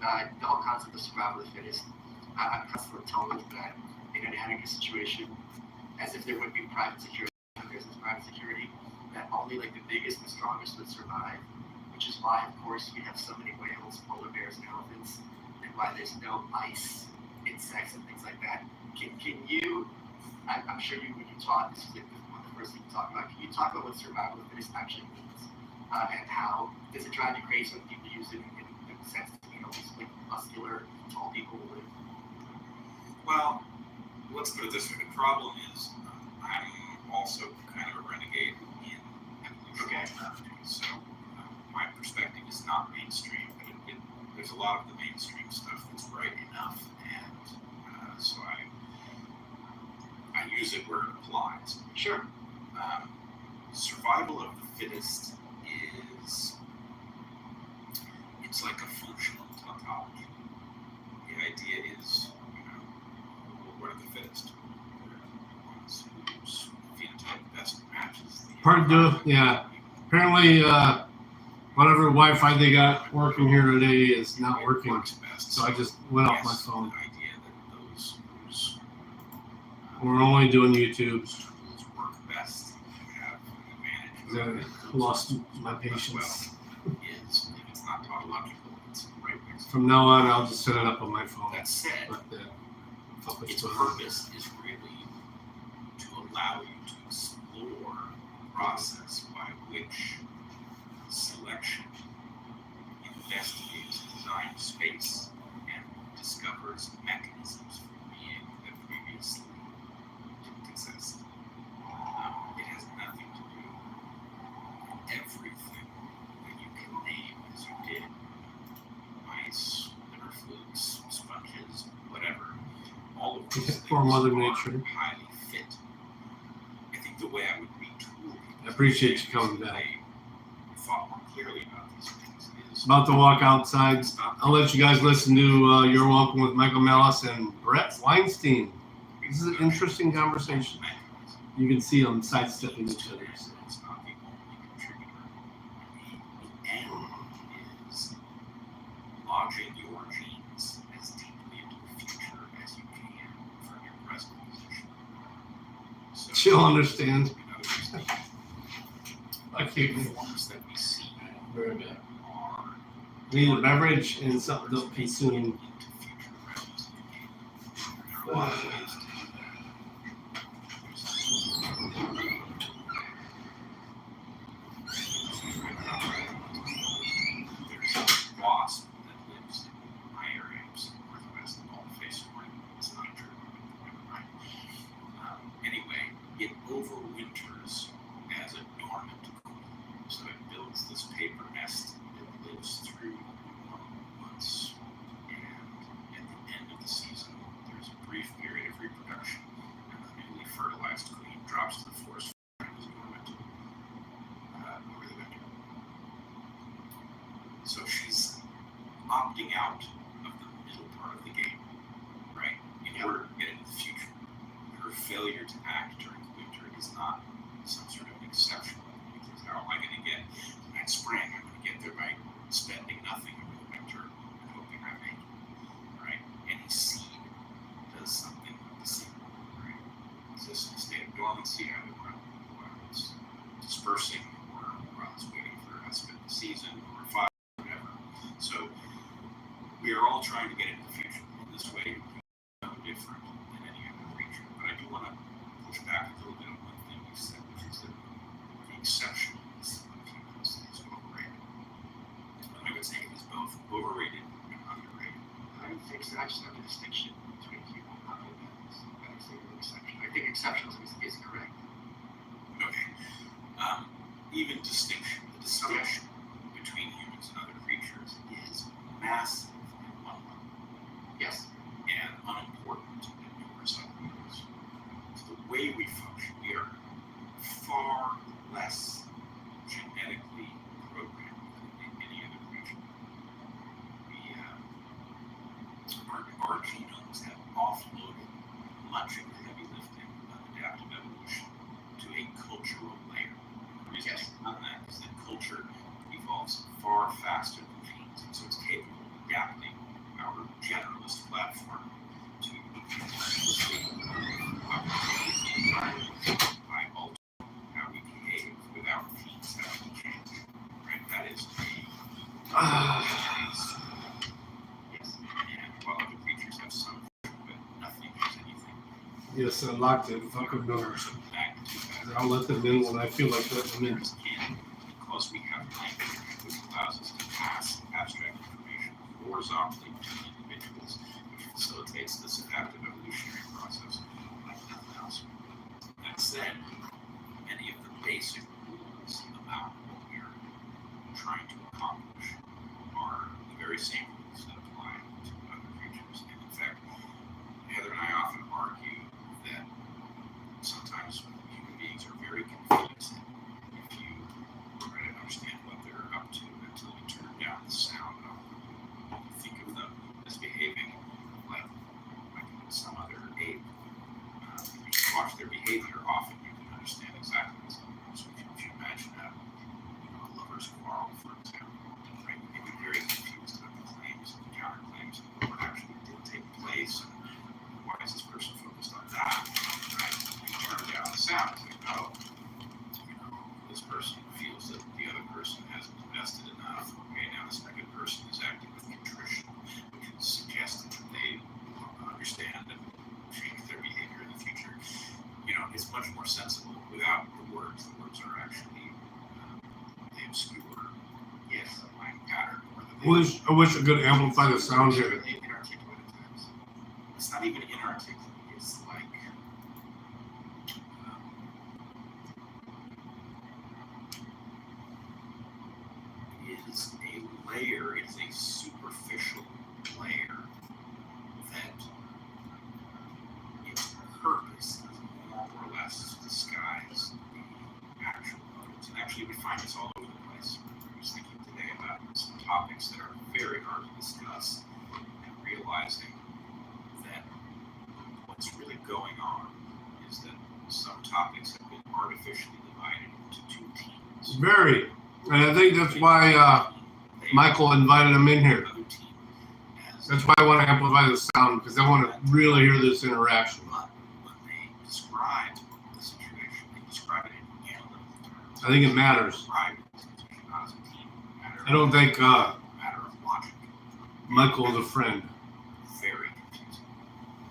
the whole concept of survival of the fittest. I'm constantly told that in an anarchist situation, as if there would be private security, there's this private security, that only like the biggest and strongest would survive, which is why, of course, we have so many whales, polar bears, and elephants, and why there's no ice, insects, and things like that. Can you, I'm sure you, when you taught, this is like one of the first things you talk about, can you talk about what survival of the fittest actually means? And how does it drive you crazy when people use it in the sense that, these like muscular, tall people will live? Well, let's put it this way. The problem is I'm also kind of a renegade in evolution. Okay. So my perspective is not mainstream, but there's a lot of the mainstream stuff that's right enough, and so I use it where it applies. Sure. Survival of the fittest it's like a functional tautology. The idea is, what are the fittest? The ones whose phenotype best matches the Apparently, whatever Wi-Fi they got working here today is not working. Best. So I just went off my phone. The idea that those we're only doing YouTube. Tools work best. Have an advantage. I lost my patience. Well, is if it's not tautological, it's right next to From now on, I'll just set it up on my phone. That said, its purpose is really to allow you to explore the process by which selection investigates design space and discovers mechanisms for being that previously didn't exist. It has nothing to do with everything that you can name as you did. Mice, liver flukes, sponges, whatever. All of these For things Mother are Nature. highly fit. I think the way I would retool I appreciate you coming back. they thought more clearly about these things is About to walk outside. I'll let you guys listen to You're Welcome with Michael Mellis and Brett Weinstein. This is an interesting conversation. You can see them sidestepping each other. It's not the only contributor. The end is lodging your genes as deeply into the future as you can from your present position. So She'll understand. I the can't. forms that we see Very bad. are Need a beverage and something don't consume. into future presence. There are a lot of ways to do that. There's a wasp that lives in my area, northwest of Baldface, it's not true, right? Anyway, it overwinters as a dormant queen, so it builds this paper nest that lives through months, and at the end of the season, there's a brief period of reproduction, and the newly fertilized queen drops to the forest floor and is dormant over the winter. So she's opting out of the middle part of the game, right? In order to get into the future. Her failure to act during the winter is not some sort of exceptional. Because how am I going to get next spring? I'm going to get there by spending nothing over the winter and hoping I make it, right? Any seed does something the same, right? It's just a state of dormancy while it's dispersing or while it's waiting for us to spend the season or fire, whatever. So we are all trying to get into the future. In this way, no different than any other creature. But I do want to push back a little bit on one thing you said, which is that the exceptionalness of humans is overrated. And I would say it is both overrated and underrated. I don't think so. I just have a distinction between human and other animals. I don't say exception. I think exceptionalism is correct. Okay. Even distinction, the distinction between humans and other creatures is massive in one level. Yes. And unimportant in numerous other ways. So the way we function, we are far less genetically programmed than any other creature. Our genomes have offloaded much of the heavy lifting of adaptive evolution to a cultural layer. The reason on that is that culture evolves far faster than genes, and so it's capable of adapting Yes, I locked it. Fuck them doors. magnitude better. I'll let them in when I feel like letting them in. Others can, because we have language which allows us to pass abstract information horizontally between individuals, which facilitates this adaptive evolutionary process like nothing else. That said, many of the basic rules about what we're trying to accomplish are the very same rules that apply to other creatures. And in fact, Heather and I often argue that sometimes human beings are very confused if you try to understand what they're up to until you turn down the sound of them. You think of them as behaving like some other ape. If you watch their behavior, often you can understand exactly what's going on. So if you imagine a lover's quarrel, for example, right, you can be very confused about the claims and the counterclaims and what actually did take place and why is this person focused on that, right? You turn down the sound and think, oh, this person feels that the other person hasn't invested enough. Okay, now the second person is acting with contrition, which is suggesting that they understand and change their behavior in the future. It's much more sensible without the words. The words are actually the obscure, line pattern. I wish I could amplify the sound here. Really inarticulate at times. It's not even inarticulate. It's like it is a layer. It is a superficial layer that its purpose is more or less to disguise the actual motives. And actually, we find this all over the place. I was thinking today about some topics that are very hard to discuss, and realizing that what's really going on is that some topics have been artificially divided into two teams. Very. And I think that's why Michael invited him in here. Another team has, That's why I want to amplify the sound, because I want to really hear this interaction. but when they describe the situation, they describe it in analytical terms. I think it matters. Describe the situation not as a team, matter I don't think matter of logic. Michael is a friend. Very confusing,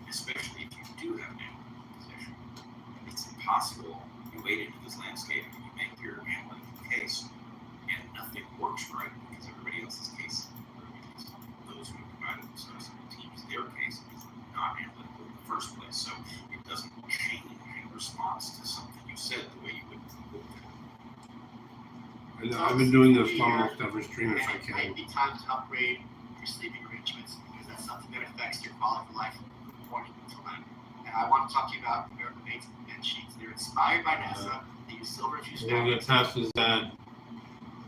especially if you do have an analytical position. It's impossible. You wade into this landscape and you make your analytical case, and nothing works right because everybody else's case, those who have divided themselves into teams, their case is not analytical in the first place. So it doesn't change in response to something you said the way you would. And I've been doing this almost every stream if I It can. might be time to upgrade your sleeping arrangements because that's something that affects your quality of life from morning until night. And I want to talk to you about American Made bed sheets. They're inspired by NASA. They use silver infused We're going to get past his dad.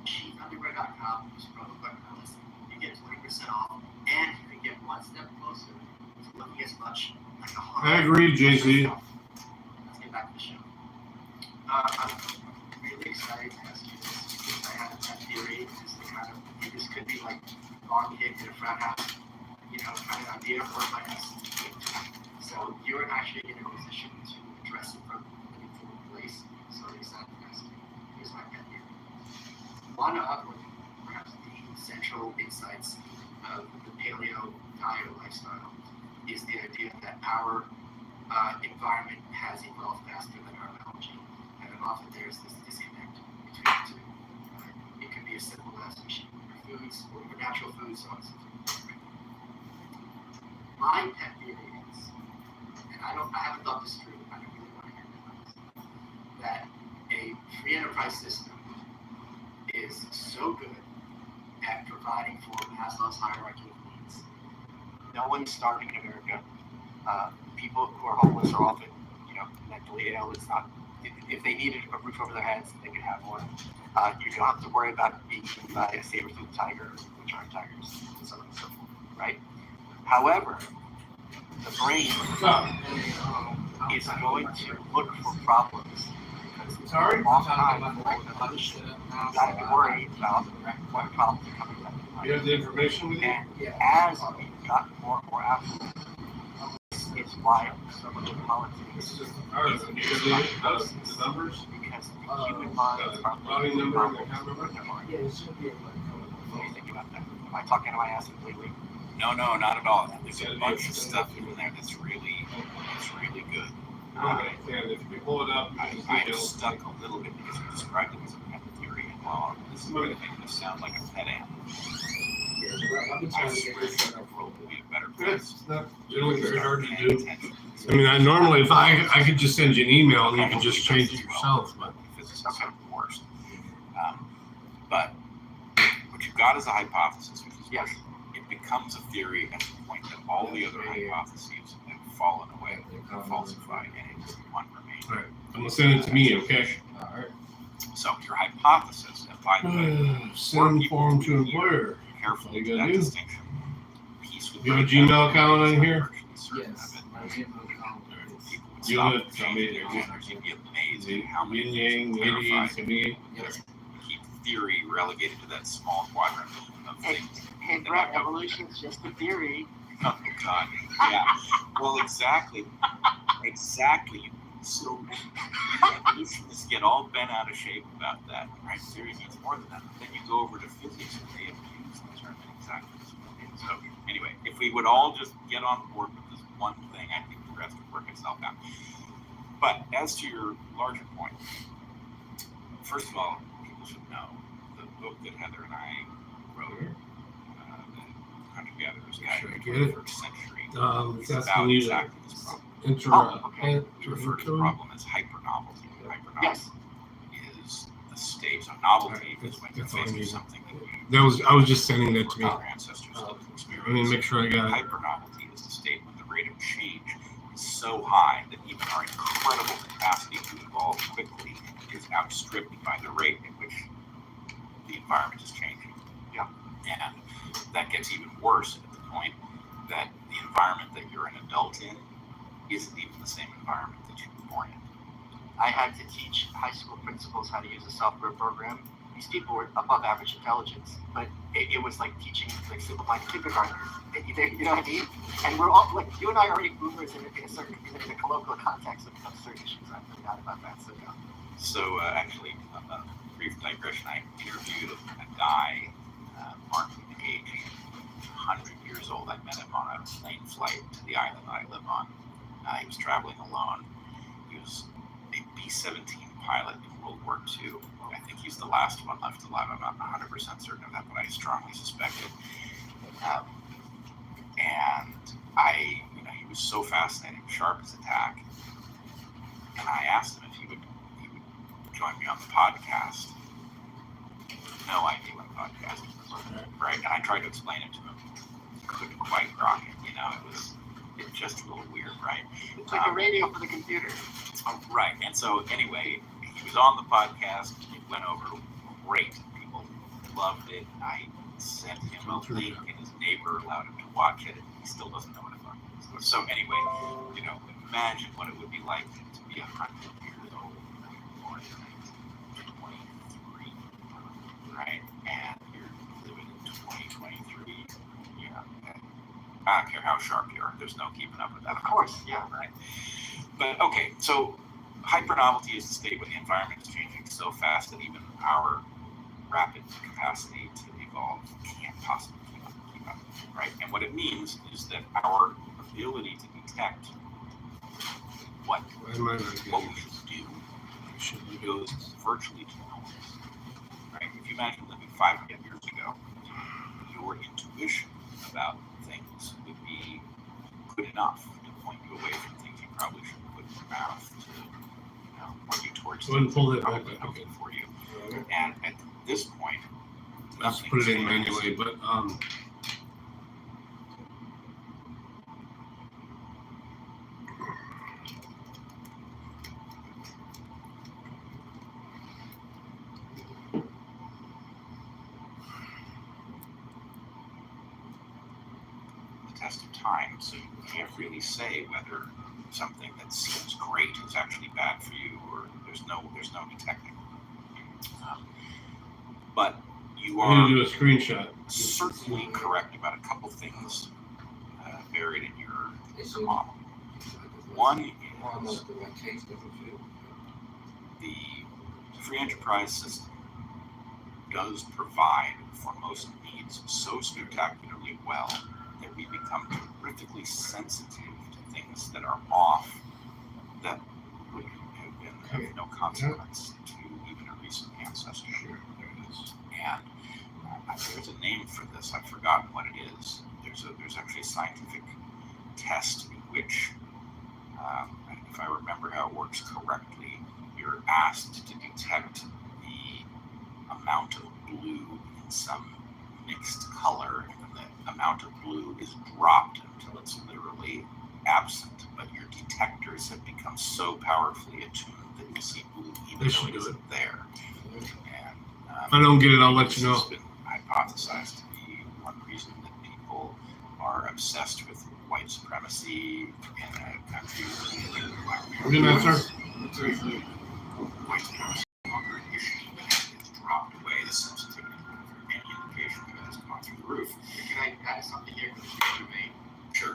sheetunderwear.com. Use promo code Alice. You get 20% off, and you can get one step closer to looking as much like a I agree, JC. Let's get back to the show. I'm really excited to ask you this because I have a theory. This could be like long hit in a frat house, kind of idea for my us. So you're actually in a position to address it from a different place. So I'm excited to ask you. Here's my pet theory. One of, or perhaps the central insights of the paleo diet or lifestyle is the idea that our environment has evolved faster than our biology, and often there's this disconnect between the two. It could be as simple as we should eat our foods, or natural foods, so on and so forth. My pet theory is, and I haven't thought this through, I don't really want to hear this, that a free enterprise system is so good at providing for Maslow's hierarchy of needs. No one's starving in America. People who are homeless are often, mentally ill. It's not, if they needed a roof over their heads, they could have one. You don't have to worry about being eaten by a saber-toothed tiger, which are tigers, and so on and so forth, right? However, the brain is going to look for problems. Sorry? Oftentimes, you got to be worried about what problems are coming up. You have the information with you? And as we got more and more affluent, it's why some of the politics The numbers? because the human minds are Routing number and the account number? What do you think about that? Am I talking to my ass completely? No, not at all. There's a bunch of stuff in there that's really good. And if you pull it up, I'm stuck a little bit because you described it as a pet theory, and while this is going to make me sound like a pet animal, I swear the world will be a better place. It's not really very hard to do. I mean, I normally, if I could just send you an email and you could just change it yourself, but physicists are the worst. But what you've got is a hypothesis, which is Yes. it becomes a theory at the point that all the other hypotheses have fallen away, falsified, and it's one remains. all right, I'm gonna send it to me, okay? All right. So your hypothesis, and by the way, Send form to employer. careful You to gotta that do. distinction. Peace with You have a break Gmail down account on is here? virtually certain Yes. of it. My Venmo account. People would You stop would and tell change me their again. users. You'd be amazed at how many Yin things yang, you clarify. ladies, me. Yes. Keep theory relegated to that small quadrant of Hey, things. hey, Brett, evolution's just a theory. Oh God, yeah. Well, exactly. So evolutionists get all bent out of shape about that. Right? Theory means more than that. Then you go over to physics and they abuse the term in exactly this way. So anyway, if we would all just get on board with this one thing, I think the rest would work itself out. But as to your larger point, first of all, people should know the book that Heather and I wrote, the Hunter Gatherer's Guide to the Should I get it? 21st Century, It's is about asking you to exactly this problem. Okay. You refer to the problem as hypernovelty. Hypernovelty Yes. is the state of novelty Right, is when you're that's all I faced with need. something that I was just sending that to me. our ancestors didn't Let me experience. make sure I got it. Hypernovelty is the state when the rate of change is so high that even our incredible capacity to evolve quickly is outstripped by the rate at which the environment is changing. Yeah. And that gets even worse at the point that the environment that you're an adult in isn't even the same environment that you were born in. I had to teach high school principals how to use a software program. These people were above average intelligence, but it was like teaching like simple-minded kindergartners. You know what I mean? And we're all like, you and I are already boomers in a certain, in a colloquial context of certain issues. I forgot about that. So yeah. So actually, a brief digression, I interviewed a guy, marking the age 100 years old. I met him on a plane flight to the island that I live on. He was traveling alone. He was a B-17 pilot in World War II. I think he's the last one left alive. I'm not 100% certain of that, but I strongly suspect it. And he was so fascinating, sharp as a tack. And I asked him if he would join me on the podcast. No idea what a podcast was, right? And I tried to explain it to him. Couldn't quite rock it, It's just a little weird, right? It's like a radio for the computer. Right. And so anyway, he was on the podcast. It went over great. People loved it. I sent him a link, and his neighbor allowed him to watch it. He still doesn't know what a podcast was. So anyway, imagine what it would be like to be 100 years old, born in 1923, right? And you're living in 2023. I don't care how sharp you are. There's no keeping up with that. Of course, yeah. Right. But okay, so hypernovelty is the state when the environment is changing so fast that even our rapid capacity to evolve can't possibly keep up, right? And what it means is that our ability to detect what we should do goes virtually to nowhere, right? If you imagine living 500 years ago, your intuition about things would be good enough to point you away from things you probably shouldn't put in your mouth to point you towards Go ahead and pull things that that are back probably up. healthy for you. And at this point, Let's nothing put it in changes. manually, but the test of time, so you can't really say whether something that seems great is actually bad for you, or there's no detecting. But you I'm are gonna do a screenshot. certainly correct about a couple things buried in your model. One is the free enterprise system does provide for most needs so spectacularly well that we become terrifically sensitive to things that are off that would have been of no consequence to even a recent ancestor. Sure, there it is. And there's a name for this. I've forgotten what it is. There's actually a scientific test in which, if I remember how it works correctly, you're asked to detect the amount of blue in some mixed color, and the amount of blue is dropped until it's literally absent. But your detectors have become so powerfully attuned that you see blue even They should though it do it. isn't there. And If I don't get it, I'll let you know. this has been hypothesized to be one reason that people are obsessed with white supremacy in a country where black Good night, sir. white supremacy is no longer an issue. It's dropped away. The sensitivity for any indication that has gone through the roof. Can I add something here for the future debate? Sure.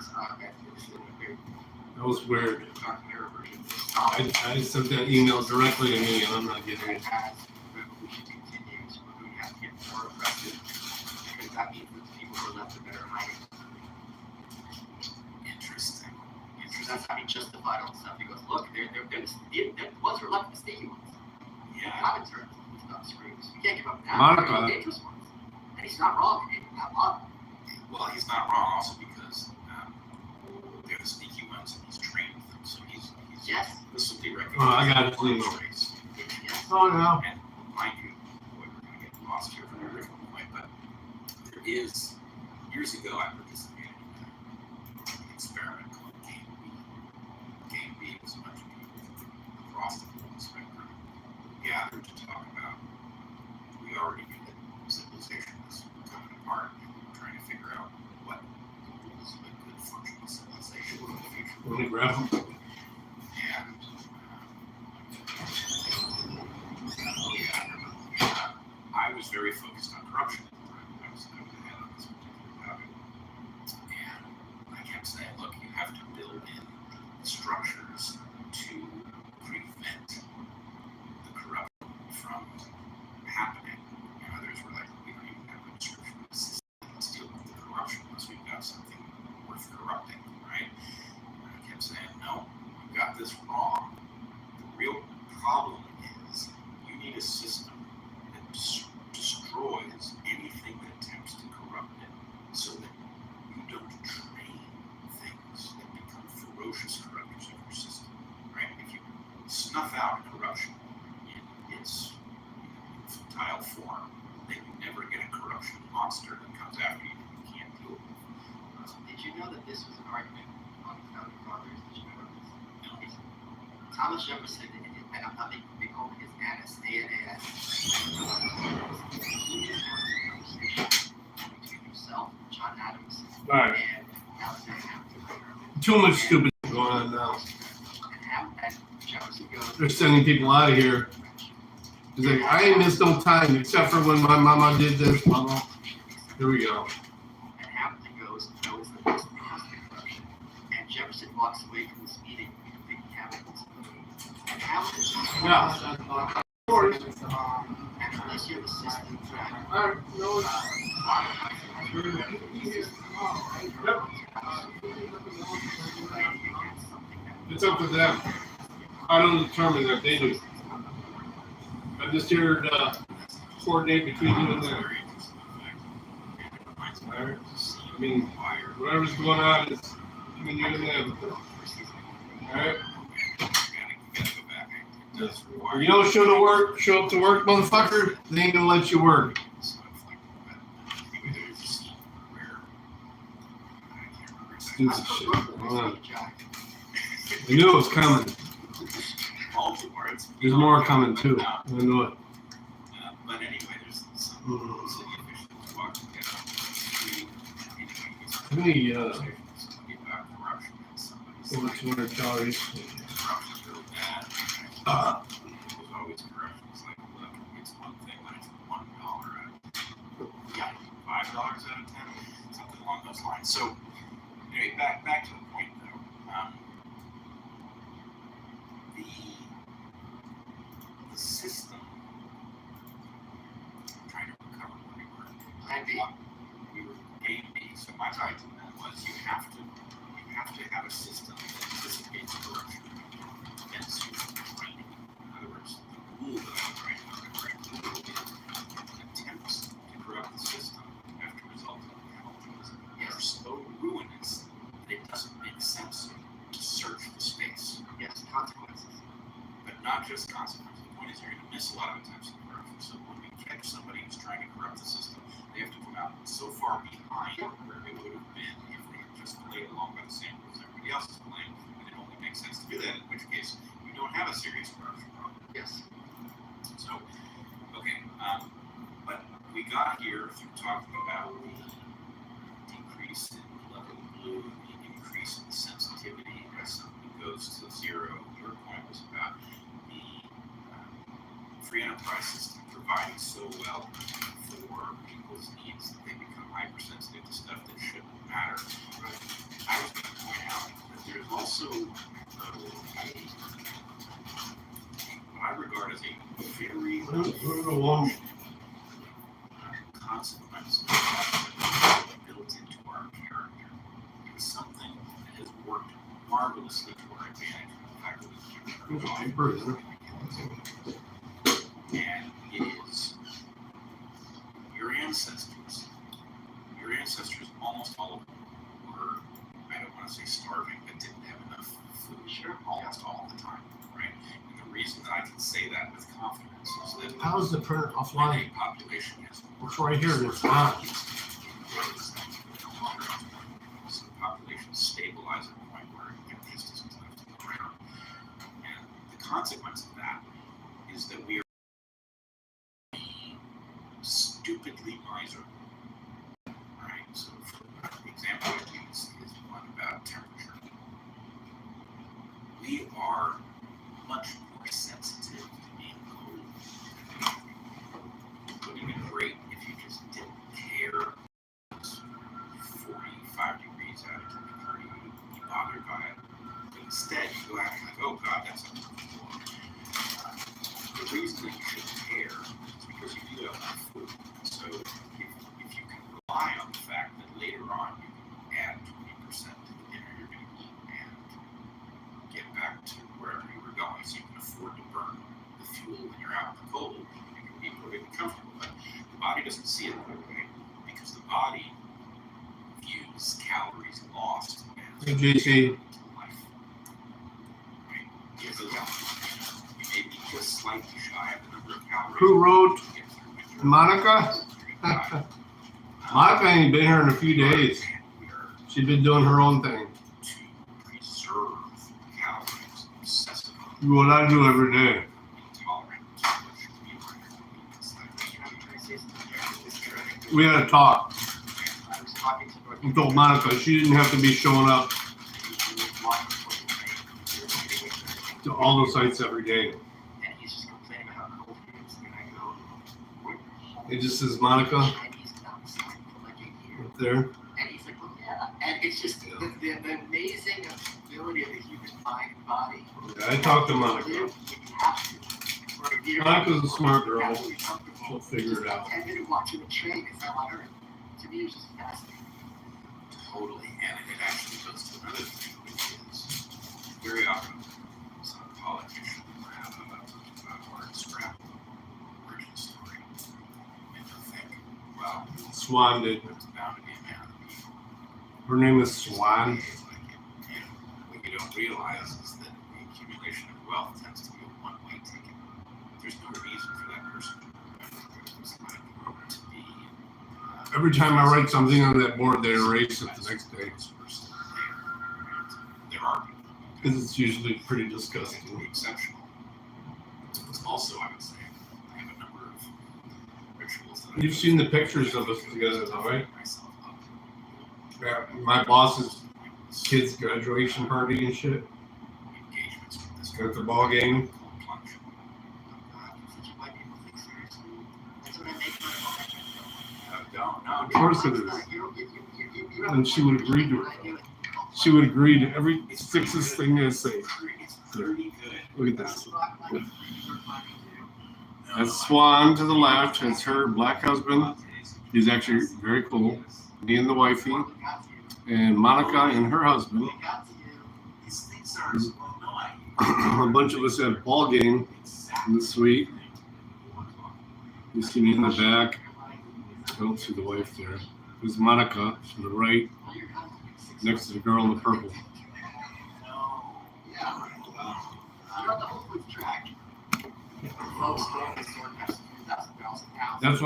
That was weird. Documentary version. I sent that email directly to me, and I'm not getting it. As we should continue to we have to get more aggressive because that means that the people who are left are better hiding. Interesting. So that's how he justified all the stuff. He goes, look, they're the ones who are left, the sneaky ones. Yeah. Haven't turned up screws. We can't give up now. Monica. They're the dangerous ones. And he's not wrong. Not wrong. Well, he's not wrong also because they're the sneaky ones and he's trained them. So he's Yes. this will be recognized. Oh, I got it. Trace. Yes. Oh, no. And mind you, we're going to get lost here from a different point, but there is, years ago, I participated in an experiment called Game B. Game B was a bunch of people across the political spectrum gathered to talk about, we already knew that civilization was coming apart, and we were trying to figure out what the rules of a good functional civilization for the future. Let me grab them. And I was very focused on corruption at the time. I was ahead on this particular topic. And I kept saying, look, you have to build in structures to prevent the corruption from happening. And others were like, we don't even have a description of the system. Let's deal with the corruption unless we've got something worth corrupting, right? And I kept saying, no, you got this wrong. The real problem is you need a system that destroys anything that attempts to corrupt it so that you don't train things that become ferocious corruptors of your system, right? If you snuff out corruption in its futile form, then you never get a corruption monster that comes after you that you can't deal with. Did you know that this was an argument among the founding fathers? Did you know this? Thomas Jefferson, and I'm not making big home his Annis, A-N-A-S. He is having a conversation between himself, John Adams, All right. and Alexander Hamilton. Too much stupid going on now. And Jefferson goes, They're sending people out of here. He's like, I ain't missed no time except for when my mama did this, mama. Here we go. and Hamilton goes, no, it's the best because of corruption. And Jefferson walks away from this meeting thinking Hamilton's and Hamilton Yeah. of course, and unless you have a system that All right. No, it's up to them. I don't determine that, they do. I'm just here to coordinate between you and them. All right? I mean, whatever's going on is between you and them. All right? You don't show up to work, motherfucker, they ain't gonna let you work. Stupid shit. Hold on. I knew it was coming. There's more coming too. I knew it. But anyway, there's some city officials walking down. How many, About corruption and somebody's over like, 200 calories? corruption's really bad. There's always corruption. It's like, look, it's one thing when it's $1 out of $5 out of 10, something along those lines. So, anyway, back to the point though. The system. I'm trying to recover where we were. Plan B. We were Game B. So my argument was you have to have a system that anticipates corruption. against you, right? In other words, the rule that I'm writing on the right rule attempts to corrupt the system after resulting penalties are so ruinous that it doesn't make sense to search the space. Yes, consequences. But not just consequences. The point is you're going to miss a lot of attempts at corruption. So when we catch somebody who's trying to corrupt the system, they have to come out so far behind where they would have been if they had just played along by the same rules everybody else is playing, and it only makes sense to do that, in which case you don't have a serious corruption problem. Yes. So, okay, but we got here through talking about the decrease in level blue, the increase in sensitivity as something goes to zero. Your point was about the free enterprise system providing so well for people's needs that they become hypersensitive to stuff that shouldn't matter. But I was going to point out that there's also what I regard as a very consequence built into our character. It's something that has worked marvelously to our advantage from the fact that we keep and it is your ancestors. Your ancestors, almost all of them, were, I don't want to say starving, but didn't have enough food almost all the time, right? And the reason that I can say that with confidence is that How's the printer offline? the population has It's right here. It's on. so the population stabilizes at a point where it just isn't left to go around. And the consequence of that is that we are stupidly miserable. Right? So for the example I use is one about temperature. We are much more sensitive to being cold. It would have been great if you just didn't care. It's 45 degrees out, it would hurt you, you'd be bothered by it. But instead, you go out and like, oh God, that's uncomfortable. The reason that you should care is because you do have enough food. So if you can rely on the fact that later on you can add 20% to the dinner you're going to eat and get back to wherever you were going, so you can afford to burn the fuel when you're out in the cold, you can be perfectly comfortable. But the body doesn't see it that way because the body views calories lost as Hey, JC. life. Right? Yes, you may be just slightly shy of the number of calories. Who wrote you get through winter. Monica? Monica ain't been here in a few days. She's been doing her own thing. To preserve calories excessively What I do every day. intolerant to what should be like. We had a talk. I was talking to her. We told Monica she didn't have to be showing up to all the sites every day. And he's just complaining about how cold it is. And I go, what the hell? It just says Monica Chinese outside for like a year. up there. And he's like, well, yeah. And it's just the amazing ability of the human mind and body. I talked to Monica. You have to. For a year, Monica's a smart girl. absolutely comfortable. She'll figure it out. 10-minute watching a train is how on earth. To me, it's just fascinating. Totally, and it actually goes to another thing, which is very often some politician will have a hard scrap origin story, and you'll think, well, Swan did. there's bound to be a man of people. Her name is Swan. And what you don't realize is that the accumulation of wealth tends to be a one-way ticket. There's no reason for that person to be. Every time I write something on that board, they erase it the next day. There are people Because it's usually pretty who disgusting. can be exceptional. Also, I would say, I have a number of rituals that You've seen the pictures of us together, though, right? myself up. Yeah, my boss's kids' graduation party and shit. Engagements with this At the ball game. cold plunge. Such a white people think seriously. That's what I make fun of. No, Of course it is. You And she would agree to it. She would agree to every sixth thing I say. It's pretty good. Look at that. That's Swan to the left. It's her black husband. He's actually very cool. Me and the wifey. And Monica and her husband. These things are, well, no, A bunch of us had ball game this week. You see me in the back. I don't see the wife there. There's Monica to the right, next to the girl in the purple. Yeah. You're on the Oakwood track. Folks throwing the sword past 2,000 barrels a pound. That's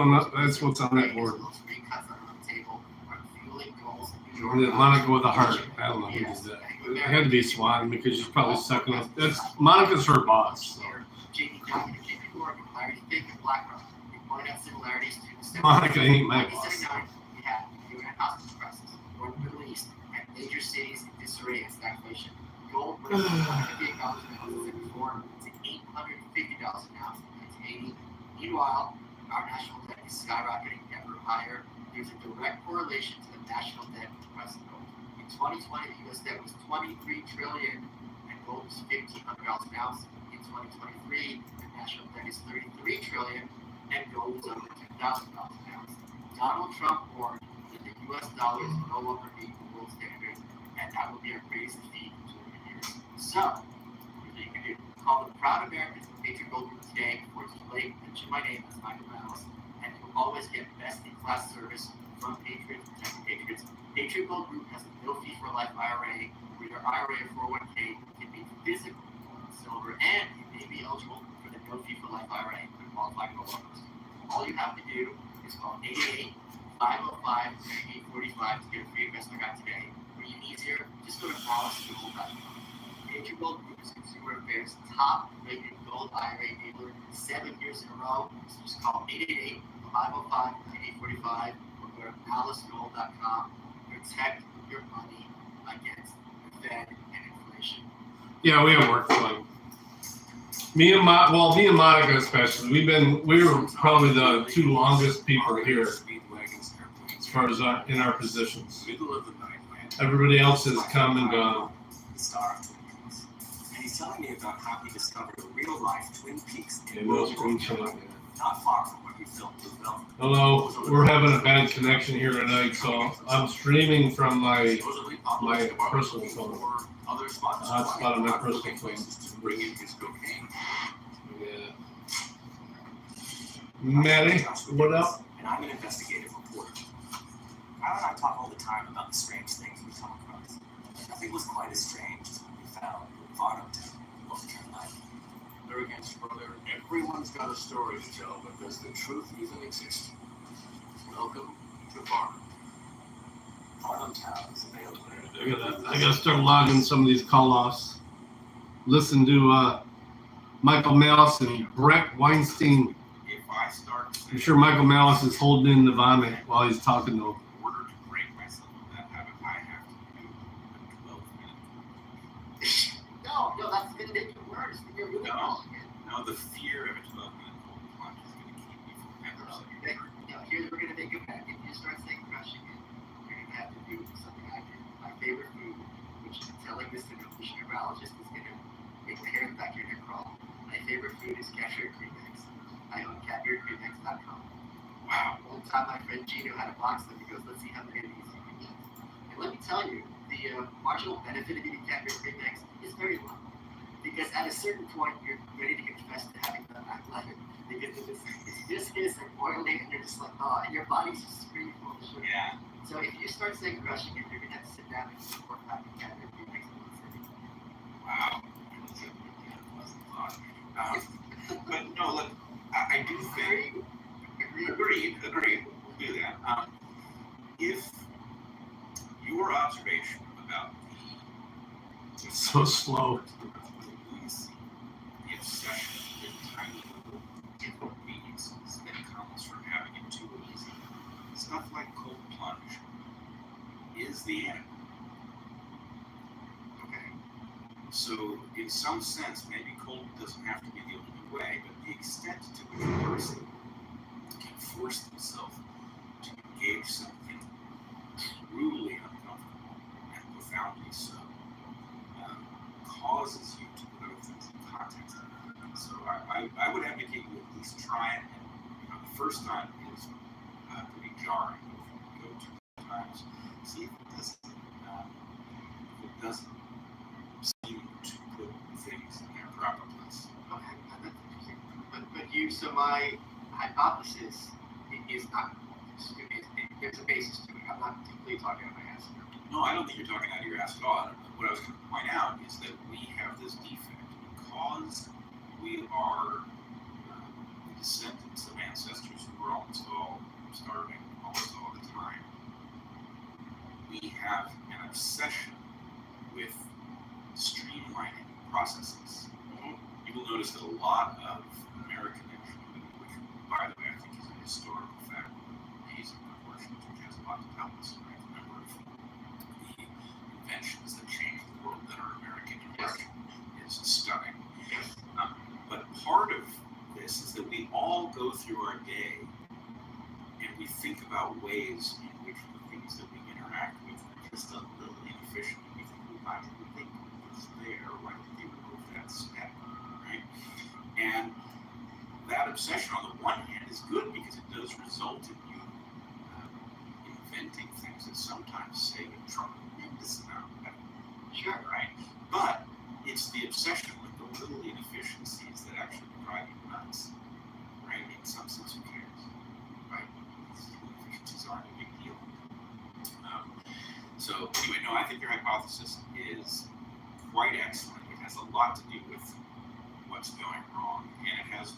what's on that board. Those three cuts that are on the table are fueling goals. Monica with a heart. I don't know who did that. It had to be Swan because she's probably sucking up. That's Monica's her boss. So. JP Morgan, Larry Fink, and BlackRock. We point out similarities to the Monica ain't my boss. 1979, we had UN hospital crisis, war in the Middle East, and major cities in disarray and stagflation. Gold went from $158 an ounce in 1974 to $850 an ounce in 1980. Meanwhile, our national debt is skyrocketing ever higher. There's a direct correlation to the national debt and the price of gold. In 2020, the U.S. debt was $23 trillion and gold was $1,500 an ounce. In 2023, the national debt is $33 trillion and gold is over $2,000 an ounce. Donald Trump warned that the U.S. dollar is no longer meet the world standard, and that will be our greatest defeat in 200 years. So, what you can do, call the proud Americans of Patriot Gold Group today before it's too late. Mention my name as Michael Malice, and you'll always get best-in-class service from Patriots, protecting Patriots. Patriot Gold Group has a no-fee-for-life IRA, where your IRA or 401k can be physical, silver, and you may be eligible for the no-fee-for-life IRA for qualified co-workers. All you have to do is call 888-505-9845 to get a free investment guide today. For you easier, just go to MaliceGold.com. Patriot Gold Group is Consumer Affairs' top-rated gold IRA dealer 7 years in a row. So just call 888-505-9845 or go to MaliceGold.com. Protect your money against the Fed and inflation. Yeah, we have work fun. Me and Monica especially. We were probably the two longest people here as far as in our positions. Everybody else has come and gone. And he's telling me about how he discovered a real-life Twin Peaks in Not far from where we filmed the film. Hello, we're having a bad connection here tonight, so I'm streaming from my personal phone. Hotspot on my personal phone. Yeah. Maddie, what up? And I'm an investigative reporter. Kyle and I talk all the time about the strange things we come across. Nothing was quite as strange as what we found in Varnumtown, North Carolina. They're against brother. Everyone's got a story to tell, but does the truth even exist? Welcome to Varnum. Varnumtown is available. I gotta start logging some of these call-offs. Listen to Michael Malice and Brett Weinstein. If I start, I'm sure Michael Malice is holding in the vomit while he's talking to him. in order to break myself of that habit, I have to do a 12-minute. No, that's going to make you worse. You're really wrong. No, the fear of a 12-minute cold plunge is going to keep me from ever saying Here's what we're going to make it back. If you start saying crushing it, you're going to have to do something I do. My favorite food, which telling this to the nutritionologist is going to make the hair in the back of your neck crawl. My favorite food is cashew cream eggs. I own cashew.creamex.com. Wow. One time my friend Gino had a box of them. He goes, let's see how many of these you can eat. And let me tell you, the marginal benefit of eating cashew cream eggs is very low. Because at a certain point, you're ready to confess to having done that lemon. Because it's viscous and oily, and you're just like, oh, and your body's just screaming full of sugar. Yeah. So if you start saying crushing it, you're going to have to sit down and eat 4 pack of cashew cream eggs once a day. Wow. That's a pleasant thought. But no, look, I do think. Agreed. We'll do that. If your observation about So slow. the obsession with tiny little inconveniences that comes from having it too easy, stuff like cold plunge is the end. Okay. So, in some sense, maybe cold doesn't have to be the only way, but the extent to which a person can force themselves to engage something truly uncomfortable and profoundly so causes you to put other things in context. So I would advocate you at least try it. And the first time is pretty jarring. If you go 2 times, see if it doesn't seem to put things my hypothesis is not. There's a basis to it. I'm not completely talking out of my ass here. No, I don't think you're talking out of your ass at all. What I was going to point out is that we have this defect because we are the descendants of ancestors who were almost all starving almost all the time. We have an obsession with streamlining processes. You will notice that a lot of American ingenuity, which, by the way, I think is a historical fact, amazing proportions, which has a lot to tell us, right? The number of the inventions that changed the world that are American invention is stunning. But part of this is that we all go through our day and we think about ways in which the things that we interact with are just a little inefficient. We think, well, why did they put this there? Why did they remove that step? Right? And that obsession on the one hand is good because it does result in you inventing things that sometimes save a tremendous amount of money. Sure. Right? But it's the obsession with the little inefficiencies that actually drive you nuts. Right? In some sense, who cares? Right? These inefficiencies aren't a big deal. So anyway, no, I think your hypothesis is quite excellent. It has a lot to do with what's going wrong, and it has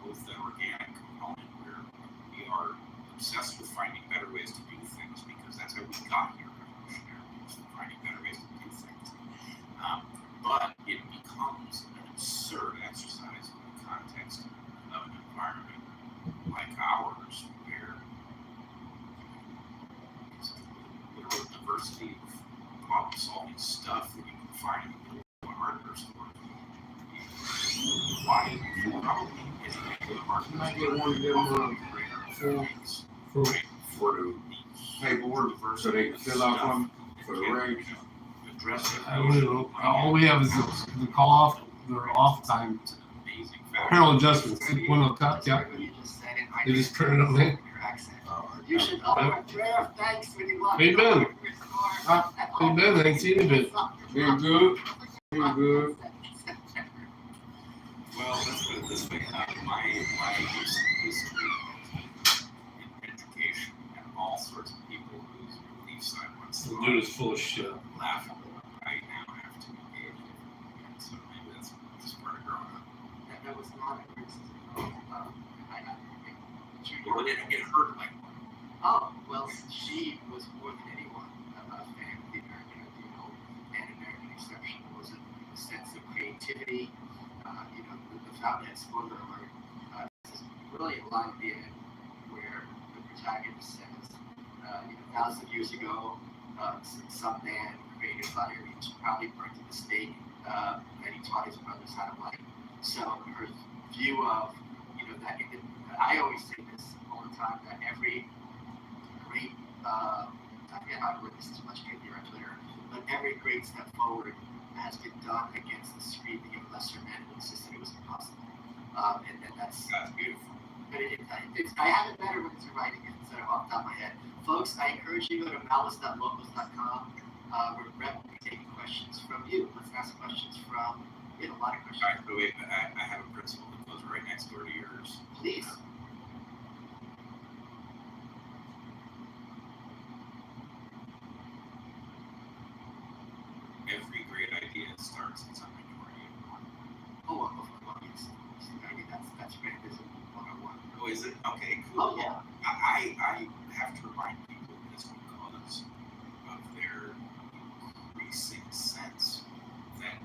both the organic component where we are obsessed with finding better ways to do things because that's how we got here evolutionarily, was finding better ways to do things. But it becomes an absurd exercise in the context of an environment like ours, where there's a literal diversity of problem-solving stuff that you can find in the middle of a hardware store. Why probably is it a hardware Might store? get one of them for the paperwork so they can fill out from for the rates. I don't know. All we have is the call off, their off time. Apparel adjustments. One of the top, yeah. You just said it. They just turn it on there. Your accent. You should draft thanks when you love Hey, Ben. Hey, Ben, I ain't seen you, Ben. Been good. Been good. Well, let's put it this way. My history in education and all sorts of people whose beliefs I once The thought dude is full of shit. laughable, I now have to engage in. So maybe that's just part of growing up. That was not a criticism. Well, it hurt like one. Oh, well, she was more than anyone a fan of the American ideal and American exceptionalism in the sense of creativity. The Fountainhead spoiler alert, this is really a line at the end where the protagonist says, thousands of years ago, some man created fire. He probably burnt at the stake, and he taught his brothers how to light. So her view of, that I always say this all the time, that every great, I forget how to word this, too much paper on Twitter, but every great step forward has been done against the screaming of lesser men who insisted it was impossible. And that's beautiful. But I have it better when it's writing it instead of off the top of my head. Folks, I encourage you to go to malice.locals.com. We're taking questions from you. Let's ask questions from, we had a lot of questions. All right, but wait, I have a principle that goes right next door to yours. Please. Every great idea starts in some minority of one. Oh, well, yes. I mean, that's great. This is 101. Oh, is it? Okay, cool. Oh, yeah. I have to remind people that it's because of their increasing sense that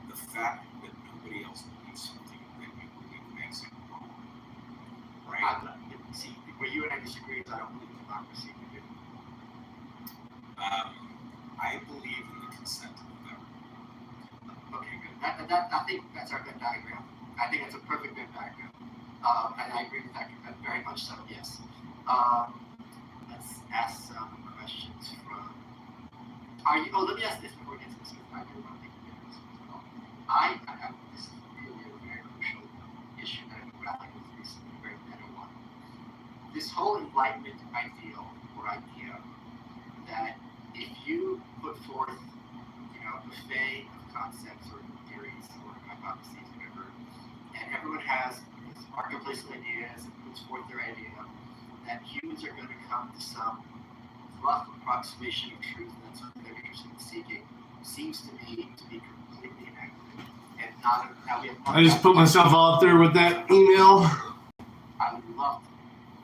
the fact that nobody else believes something that you believe makes it wrong. Right? See, where you and I disagree is I don't believe in democracy. You do. I believe in the consent of the government. Okay, good. I think that's our Venn diagram. I think that's a perfect Venn diagram. And I agree with that very much so, yes. Let's ask some questions from. Let me ask this before we get to this, because I really want to think we get to this as well. This is really a very crucial issue that I've been grappling with recently, a very meta one. This whole enlightenment ideal or idea that if you put forth, a buffet of concepts or theories or hypotheses, whatever, and everyone has marketplace of ideas and puts forth their idea, that humans are going to come to some rough approximation of truth, and that's what they're interested in seeking, seems to me to be completely inaccurate. And not, now we have I just put myself out there with that email. I would love,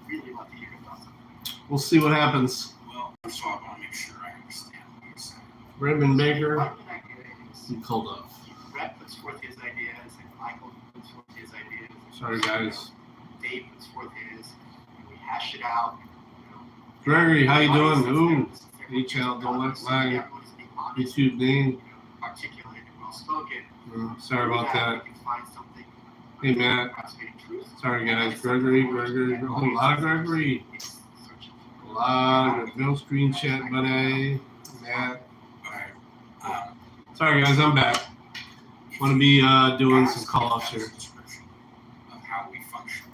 really love to hear your thoughts on that. We'll see what happens. Well, first of all, I want to make sure I understand what you're saying. Raymond Baker, What an idea is, you called up. Brett puts forth his ideas, and Michael puts forth his ideas. and Sorry, guys. Dave puts forth his, and we hash it out. You know, Gregory, how you doing? Ooh, Each H.L., don't let my YouTube name. articulate and well spoken. Sorry about that. We can find something. Hey, Matt. Sorry, guys. Gregory, a whole lot of Gregory. A lot of no screen chat, buddy. Matt. Okay. Sorry, guys. I'm back. Want to be doing some call-offs here. Of how we function,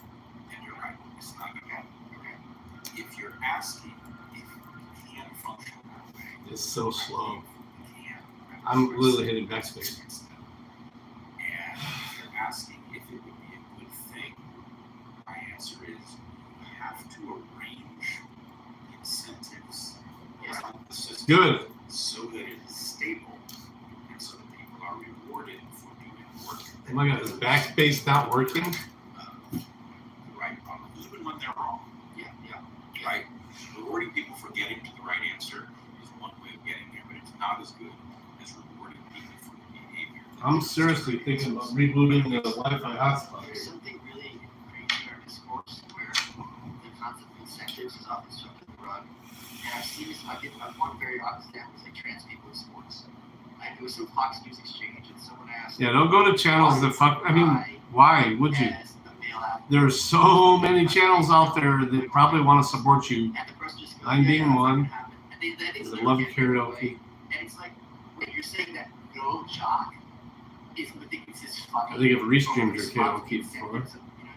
and you're right, it's not okay. If you're asking if you can function that way, It's so slow. you can. I'm literally hitting backspace. And if you're asking if it would be a good thing, my answer is you have to arrange incentives around the system Good. so that it is stable and so that people are rewarded for doing work. Oh my God, is backspace not working? Right, even when they're wrong. Yeah. Right, rewarding people for getting to the right answer is one way of getting there, but it's not as good as rewarding people for the behavior. I'm seriously thinking about rebooting the Wi-Fi hotspot There's here. something really crazy in our discourse where the concept of incentives is often swept under the rug. And I've seen this, I get one very obvious example is like trans people in sports. Like there was some Fox News exchange and someone asked, Yeah, don't go to channels that fuck. I mean, why would you? as a male athlete, There's so many channels out there that probably want to support you. and the person just goes, I'm being that's not one. gonna happen. And they Because I literally love get karaoke. away. And it's like, when you're saying that no jock is what they think is fucking. I think I've restreamed your karaoke before.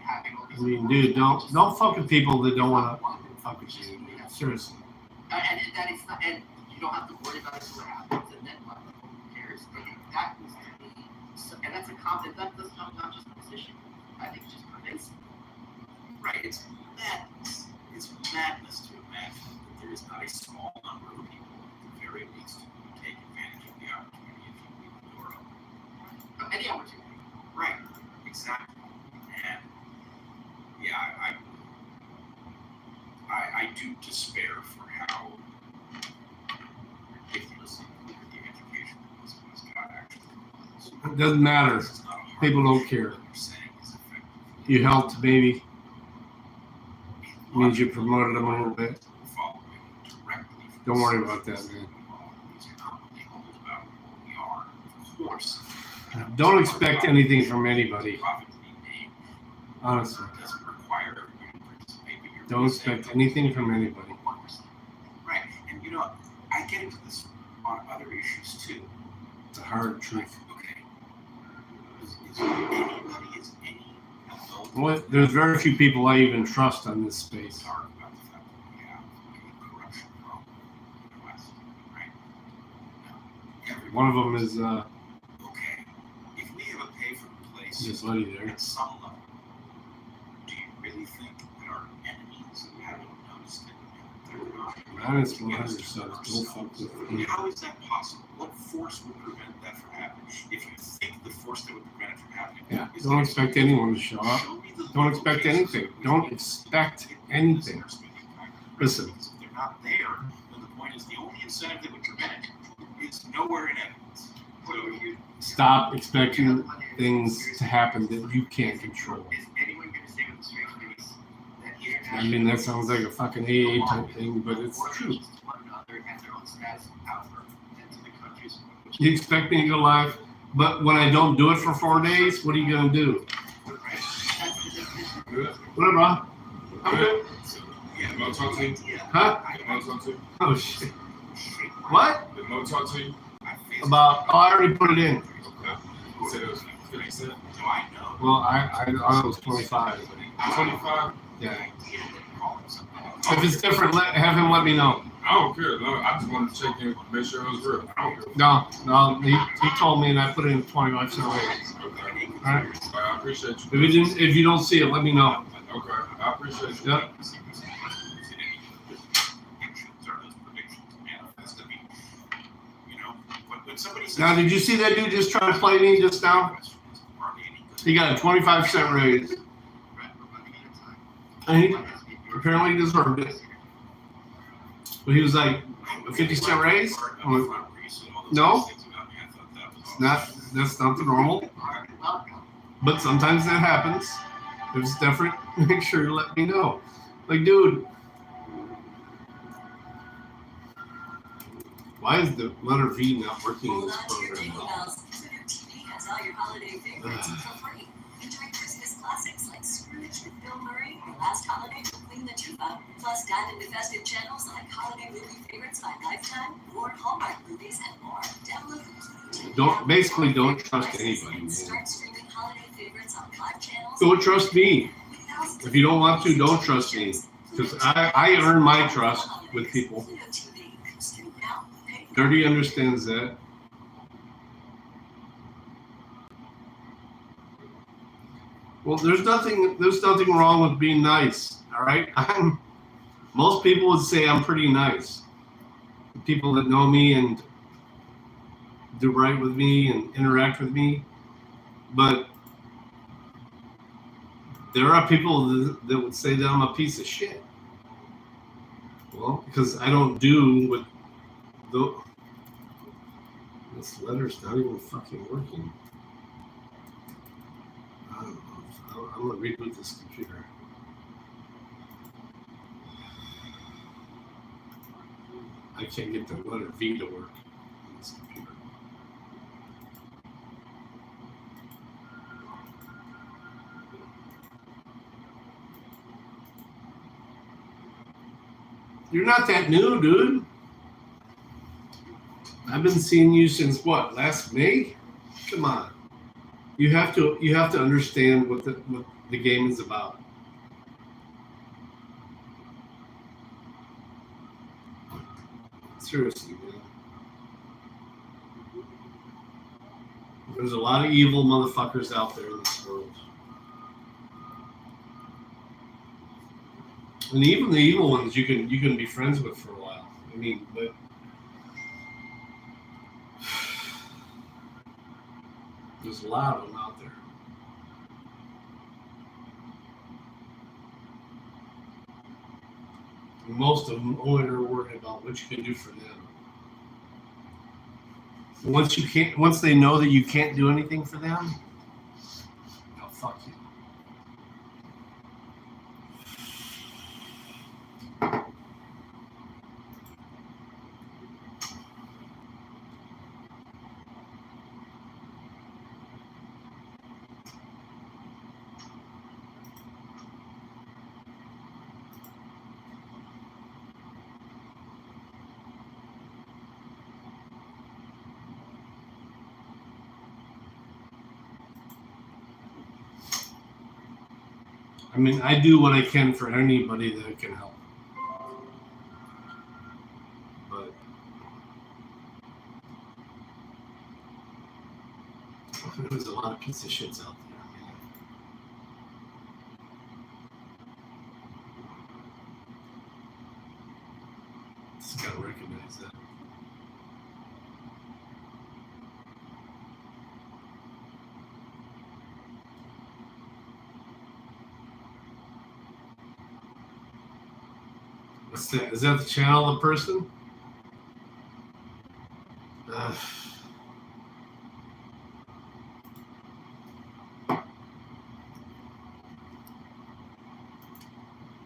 I mean, dude, don't fuck with people that don't want to fuck with you. Seriously. And that it's not, and you don't have to worry about it until it happens, and then what? Who cares? And that was to me, and that's a comment. That does not just a position. I think it's just pervasive. Right, it's madness. It's madness to imagine that there is not a small number of people, at the very least, who take advantage of the opportunity if you leave the door open. Any opportunity. Right, exactly. And yeah, I do despair for how ridiculously poor the education system has got actually. It doesn't matter. This is not a hard People don't issue. care. What you're saying is effectively You helped, baby. Means you promoted them a little bit. following directly from Don't worry the about that, sources man. of the law. These are not really all about what we are, of course. Don't expect anything from anybody. Profit to be made. Honestly. It doesn't require everybody to participate, but you're Don't really saying expect that- anything from anybody. Right, and you know, I get into this on other issues too. It's a hard truth. Okay. Is anybody, is any adult What? There's very few people I even trust on this space. talk about the fact that we have a corruption problem in the West, right? No. Everybody- One of them is Okay, if we have a pay for the place this lady there. at some level, do you really think that our enemies haven't noticed it? They're not. Minus 100 subs. Don't fuck with me. How is that possible? What force would prevent that from happening? If you think the force that would prevent it from happening, Yeah. is Don't that expect anyone to show up. show me the Don't expect cases anything. of Don't which expect it anything. is their speaking power. Listen. Because if they're not there, then the point is the only incentive that would prevent it is nowhere in evidence. So you Stop expecting things to happen that you can't control. Is anyone going to say with a straight face that international? I mean, that sounds like a fucking AA type thing, but it's true. To one another and their own status and power, and to the countries in which You expect me to go live, but when I don't do it for 4 days, what are you gonna do? right? That's the definition. Whatever, bro. I'm good. yeah, Mo talk to you. Huh? Did Mo talk to you? Oh shit. What? Did Mo talk to you? About? Oh, I already put it in. Okay. He said it was 57. No, I know. Well, I was 25. 25? Yeah. If it's different, have him let me know. I don't care. No, I just wanted to check in, make sure it was real. I don't care. No, he told me and I put in 25-cent raise. Okay. All right. I appreciate you. If you don't see it, let me know. Okay. I appreciate you. Yep. Now, did you see that dude just try to play me just now? He got a 25-cent raise. And he apparently deserved it. But he was like, a 50-cent raise? I'm like, no, that's not the normal. But sometimes that happens. If it's different, make sure you let me know. Like, dude, why is the letter V not working in this program? All your holiday favorites for free. Enjoy Christmas classics like Scrooge with Bill Murray, Last Holiday with Queen Latifah, plus dive into festive channels like Holiday Movie Favorites by Lifetime, or Hallmark movies and more. Download the Pluto TV app Don't trust anybody, and man. start streaming holiday favorites on live channels. Don't trust me. If you don't want to, don't trust me. Because I earn my trust with people. Pluto TV. Stream now. Pay for Dirty understands that. Well, there's nothing wrong with being nice. All right, most people would say I'm pretty nice. People that know me and do right with me and interact with me, but there are people that would say that I'm a piece of shit. Well, because I don't do what this letter's not even fucking working. I don't know. I'm gonna reboot this computer. I can't get the letter V to work on this computer. You're not that new, dude. I've been seeing you since what? Last May? Come on. You have to understand what the game is about. Seriously, man. There's a lot of evil motherfuckers out there in this world. And even the evil ones you can be friends with for a while. I mean, but there's a lot of them out there. And most of them only are worried about what you can do for them. Once they know that you can't do anything for them, they'll fuck you. I mean, I do what I can for anybody that I can help. But there's a lot of piece of shits out there, man. Just gotta recognize that. What's that? Is that the channel of the person?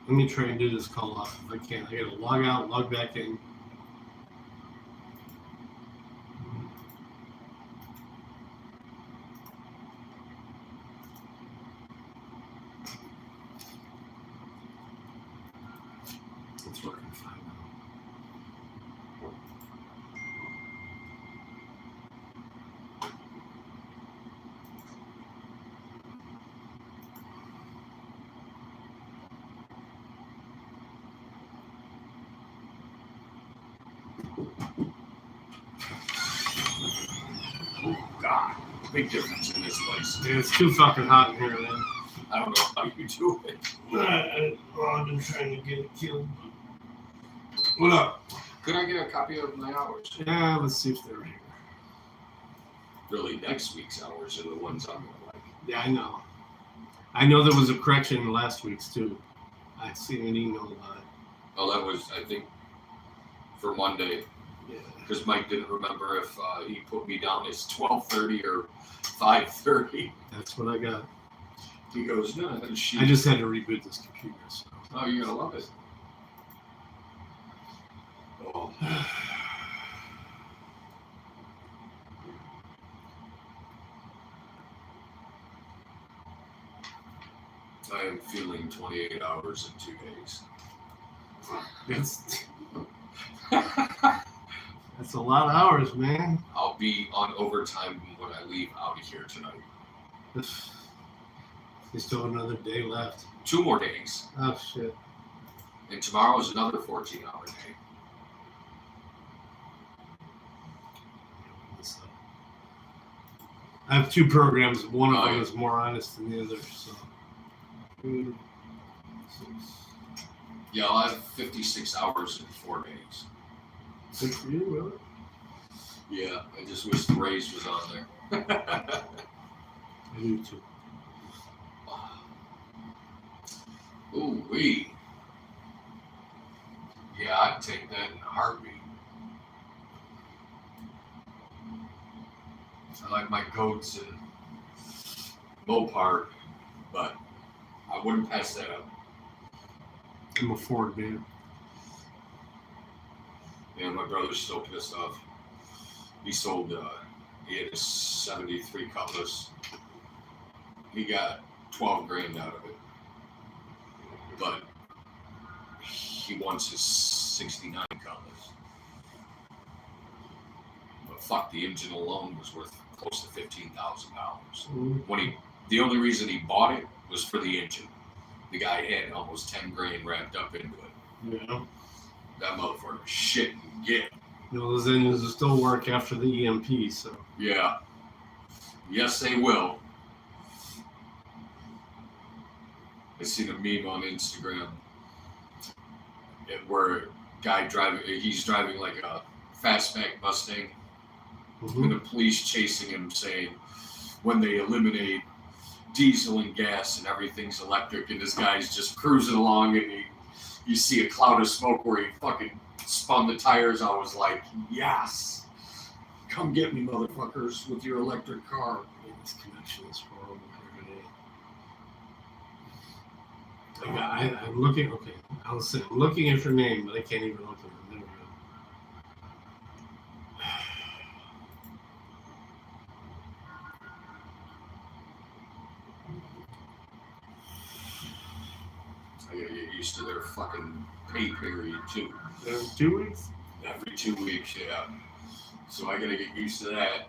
Let me try and do this call off if I can. I gotta log out, log back in. It's working fine now. big difference in this place. Yeah, it's too fucking hot in here, man. I don't know how you do it. I've been trying to get it killed. What up? Could I get a copy of my hours? Yeah, let's see if they're here. Really, next week's hours are the ones I'm gonna like. Yeah, I know. I know there was a correction in last week's too. I seen an email about it. Oh, that was, I think, for Monday. Yeah. Because Mike didn't remember if he put me down as 12:30 or 5:30. That's what I got. He goes, no, I she. just had to reboot this computer. So. Oh, you're gonna love it. Oh. I am feeling 28 hours in 2 days. That's a lot of hours, man. I'll be on overtime when I leave out of here tonight. There's still another day left. 2 more days. Oh shit. And tomorrow is another 14-hour day. I have 2 programs. One of Oh, them yeah. is more honest than the other. So. 2, 6. Yeah, I'll have 56 hours in 4 days. Good for you, really? Yeah, I just wish the raise was on there. I do too. Ooh wee. Yeah, I'd take that in a heartbeat. I like my goats and Mopar, but I wouldn't pass that up. I'm a Ford man. Yeah, my brother's still pissed off. He sold, he had a 73 Cutlass. He got 12 grand out of it. But he wants his 69 Cutlass. But fuck, the engine alone was worth close to $15,000. When the only reason he bought it was for the engine. The guy had almost 10 grand wrapped up into it. Yeah. That motherfucker shit and get. You know, those engines will still work after the EMP, so. Yeah. Yes, they will. I seen a meme on Instagram where a guy he's driving like a fastback Mustang, and the police chasing him saying, when they eliminate diesel and gas and everything's electric, and this guy's just cruising along, and you see a cloud of smoke where he fucking spun the tires. I was like, yes, come get me, motherfuckers, with your electric car. Yeah, this connection is horrible every day. I'm looking, okay, I'll say, I'm looking at your name, but I can't even open it. There we go. I gotta get used to their fucking pay period too. 2 weeks? Every 2 weeks, yeah. So I gotta get used to that.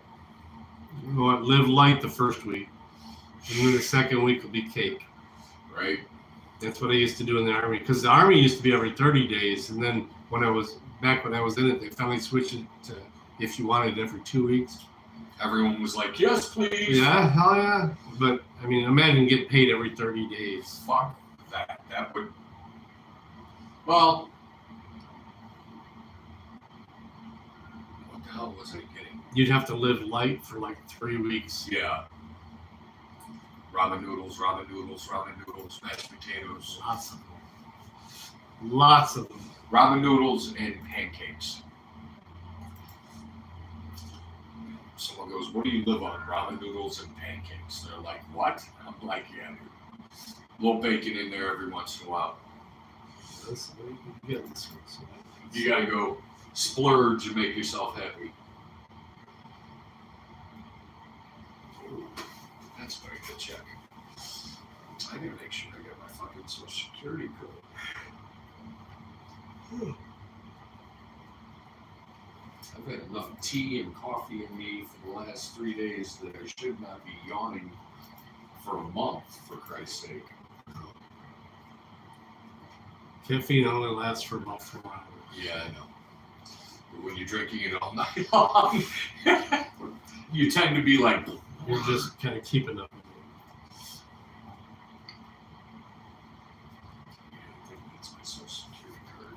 You know what? Live light the first week, and then the second week will be cake. Right? That's what I used to do in the Army, because the Army used to be every 30 days, and then when I was in it, they finally switched it to if you wanted it every 2 weeks. Everyone was like, yes, please. Yeah, hell yeah. But I mean, imagine getting paid every 30 days. Fuck that. That would. Well, what the hell was I getting? You'd have to live light for like 3 weeks. Yeah. Ramen noodles, ramen noodles, ramen noodles, mashed potatoes. Lots of them. Lots of them. Ramen noodles and pancakes. Someone goes, what do you live on? Ramen noodles and pancakes. They're like, what? I'm like, yeah, dude. A little bacon in there every once in a while. That's the way you get this one. So. You gotta go splurge and make yourself happy. That's very good check. I gotta make sure I get my fucking social security code. I've had enough tea and coffee in me for the last 3 days that I should not be yawning for a month, for Christ's sake. Caffeine only lasts for about 4 hours. Yeah, I know. But when you're drinking it all night long, you tend to be like, You're just kind of keeping up with it. I think that's my social security card.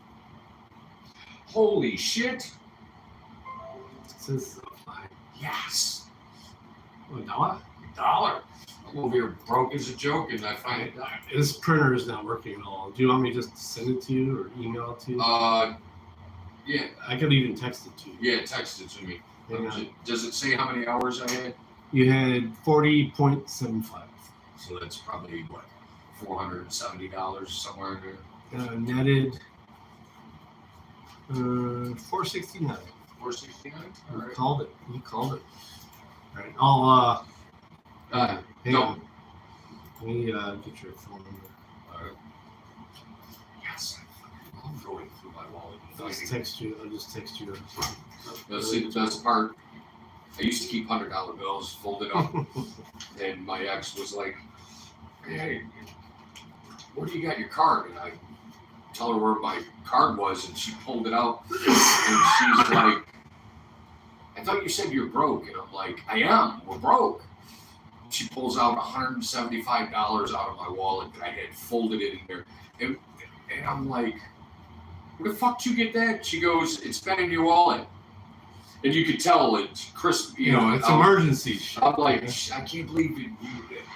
Holy shit! It says fine. Yes! Oh, no? $1. I'm over here broke as a joke and I find it. This printer is not working at all. Do you want me just to send it to you or email it to you? Yeah, I could even text it to you. yeah, text it to me. Hang on. Does it say how many hours I had? You had 40.75. So that's probably what, $470 somewhere in there. Netted 469. 469. You All right. called it. You called it. All right. I'll hang No. on. Let me get your phone number. Yes. I'm going through my wallet. I'll just text you. Let's see the best part. I used to keep $100 bills folded up, and my ex was like, "Hey, where do you got your card?" And I tell her where my card was, and she pulled it out, and she's like, "I thought you said you're broke," and I'm like, "I am. We're broke." She pulls out $175 out of my wallet that I had folded it in there, and I'm like, "Where the fuck did you get that?" She goes, "It's been in your wallet." And you could tell it's crisp, You know, it's emergency shit. I'm like, I can't believe it.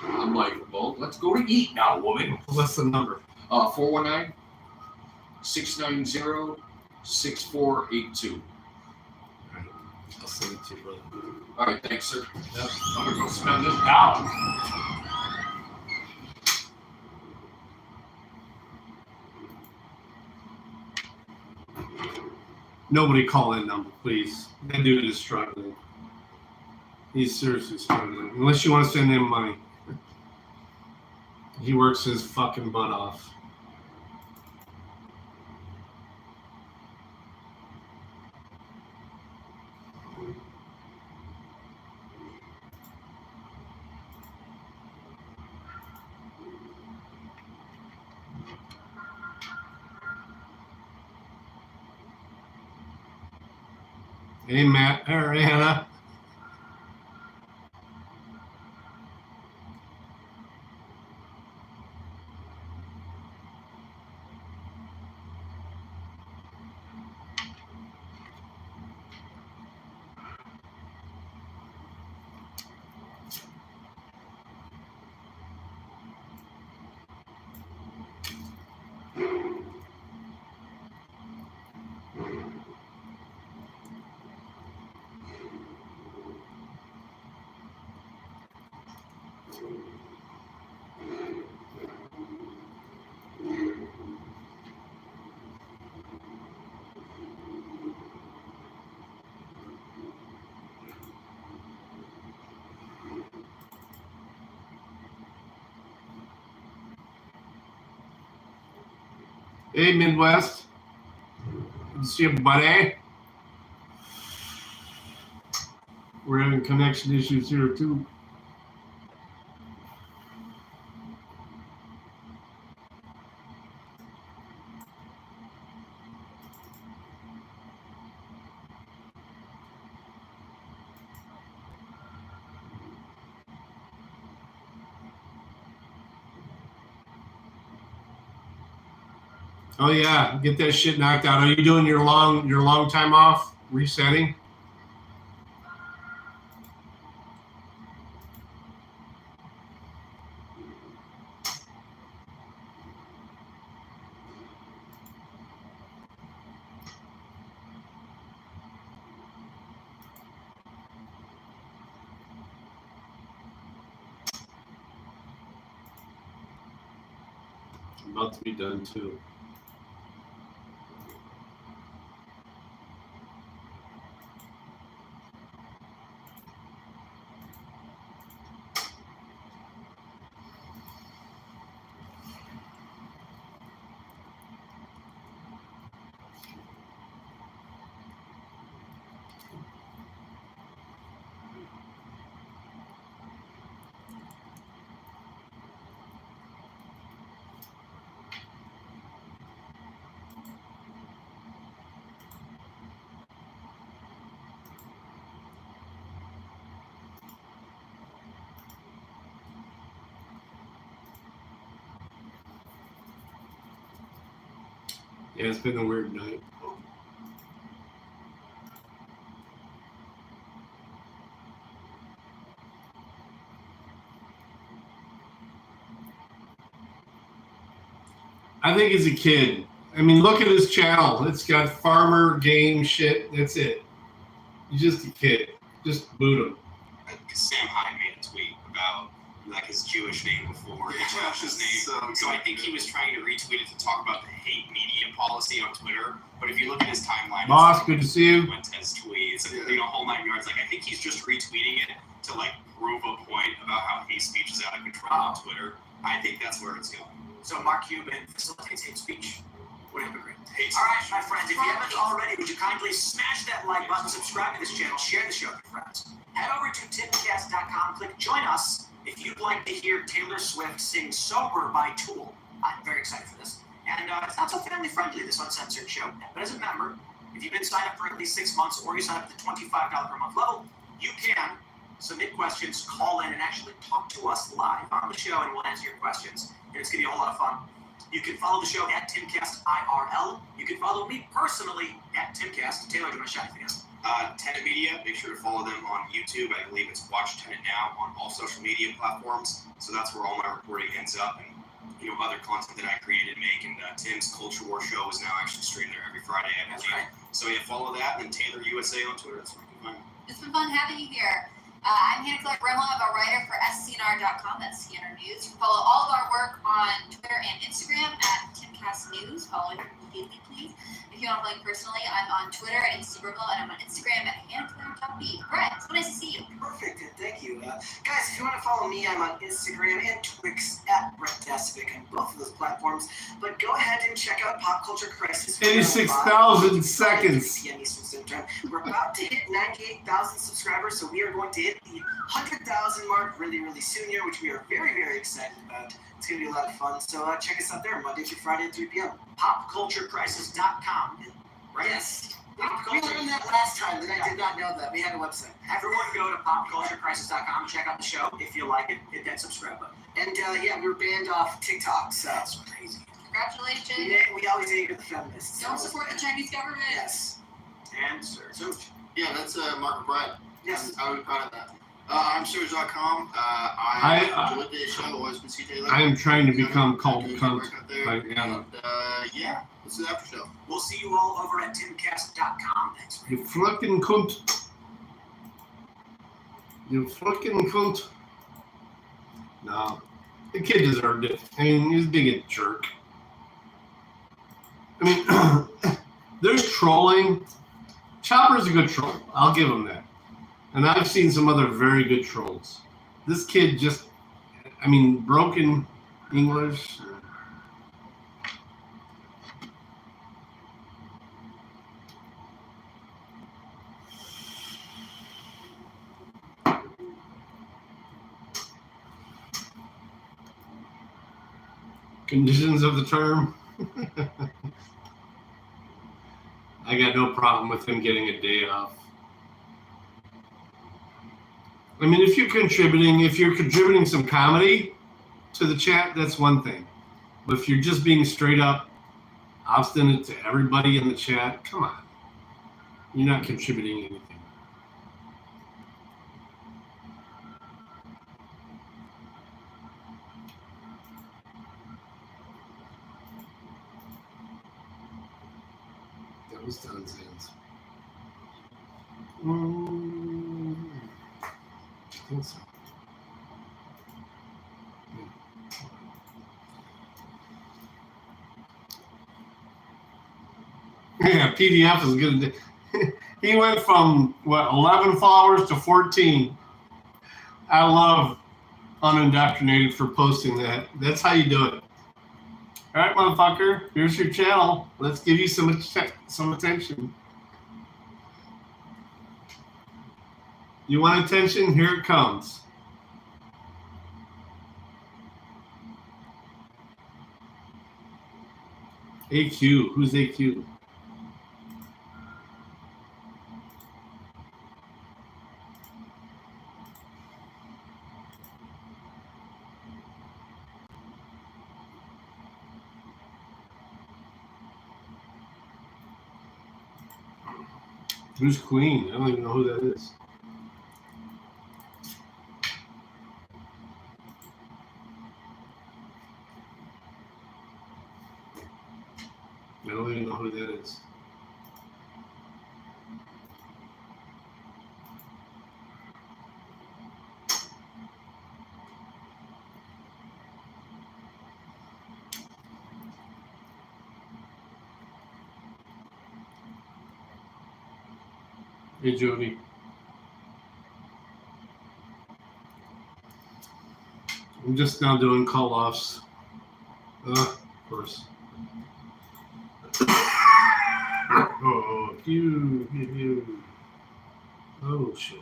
I'm like, well, let's go to eat now, woman. What's the number? 419-690-6482. I'll send it to you, brother. All right, thanks, sir. Yep. I'm gonna go spend this now. Nobody call that number, please. That dude is struggling. He's seriously struggling. Unless you want to send him money. He works his fucking butt off. Hey, Matt, or Anna. Hey, Midwest. Good to see you, buddy. We're having connection issues here, too. Oh yeah, get that shit knocked out. Are you doing your long time off resetting? I'm about to be done too. Yeah, it's been a weird night. I think as a kid, I mean, look at his channel. It's got farmer game shit. That's it. He's just a kid. Just boot him. Sam Hyde made a tweet about like his Jewish name before he changed his name. So I think he was trying to retweet it to talk about the hate media policy on Twitter. But if you look at his timeline, Boss, good to see you. Fuentes tweets, whole 9 yards. Like I think he's just retweeting it to like prove a point about how hate speech is out of control on Twitter. I think that's where it's going. So Mark Cuban facilitates hate speech. What a hypocrite. All right, my friends, if you haven't already, would you kindly smash that like button, subscribe to this channel, share the show with your friends. Head over to timcast.com, click join us if you'd like to hear Taylor Swift sing Sober by Tool. I'm very excited for this. And it's not so family friendly, this uncensored show. But as a member, if you've been signed up for at least 6 months or you sign up at the $25 per month level, you can submit questions, call in, and actually talk to us live on the show, and we'll answer your questions. And it's going to be a whole lot of fun. You can follow the show at TimCastIRL. You can follow me personally at TimCast. Taylor, do you want to shout anything else? Tenet Media, make sure to follow them on YouTube. I believe it's Watch Tenet Now on all social media platforms. So that's where all my reporting ends up, and other content that I create and make. And Tim's Culture War show is now actually streamed there every Friday, I believe. Right. So yeah, follow that, and then Taylor USA on Twitter. That's where you can find me. It's been fun having you here. I'm Hannah Clark Brimlove. I'm a writer for scnr.com. That's CNR News. You can follow all of our work on Twitter and Instagram at TimCastNews. Follow it immediately, please. If you want to play personally, I'm on Twitter at Instagram, and I'm on Instagram at HannahClark.b. Brett, it's so nice to see you. Perfect, thank you. Guys, if you want to follow me, I'm on Instagram and Twix at Brett Dasovic on both of those platforms. But go ahead and check out Pop Culture Crisis. 86,000 seconds. PM Eastern Standard Time. We're about to hit 98,000 subscribers, so we are going to hit the 100,000 mark really, really soon here, which we are very, very excited about. It's going to be a lot of fun, so check us out there Monday through Friday at 3 p.m. PopCultureCrisis.com. Right? Yes. We learned that last time, and I did not know that. We had a website. Everyone go to PopCultureCrisis.com, check out the show. If you like it, hit that subscribe button. And we were banned off TikTok, so that's crazy. Congratulations. We always anger the feminists. Don't support the Chinese government. Yes. And Sir. So, yeah, that's Mark Brett. Yes. I would be proud of that. I'm Surge.com. I enjoyed the show. Always been C. Taylor. I am trying to become cult cunt. And, yeah, let's do the after show. We'll see you all over at timcast.com. Thanks. You fucking cunt. You fucking cunt. No. The kid deserved it. I mean, he's being a jerk. I mean, there's trolling. Chopper's a good troll. I'll give him that. And I've seen some other very good trolls. This kid just, broken English. Conditions of the term. I got no problem with him getting a day off. I mean, if you're contributing some comedy to the chat, that's one thing. But if you're just being straight up obstinate to everybody in the chat, come on. You're not contributing anything. That was Don's hands. I think so. Yeah, PDF is good. He went from 11 followers to 14. I love Unindoctrinated for posting that. That's how you do it. All right, motherfucker. Here's your channel. Let's give you some attention. You want attention? Here it comes. AQ. Who's AQ? Who's Queen? I don't even know who that is. I don't even know who that is. Hey, Jody. I'm just now doing call-offs. Of course. Oh, you. Oh, shit.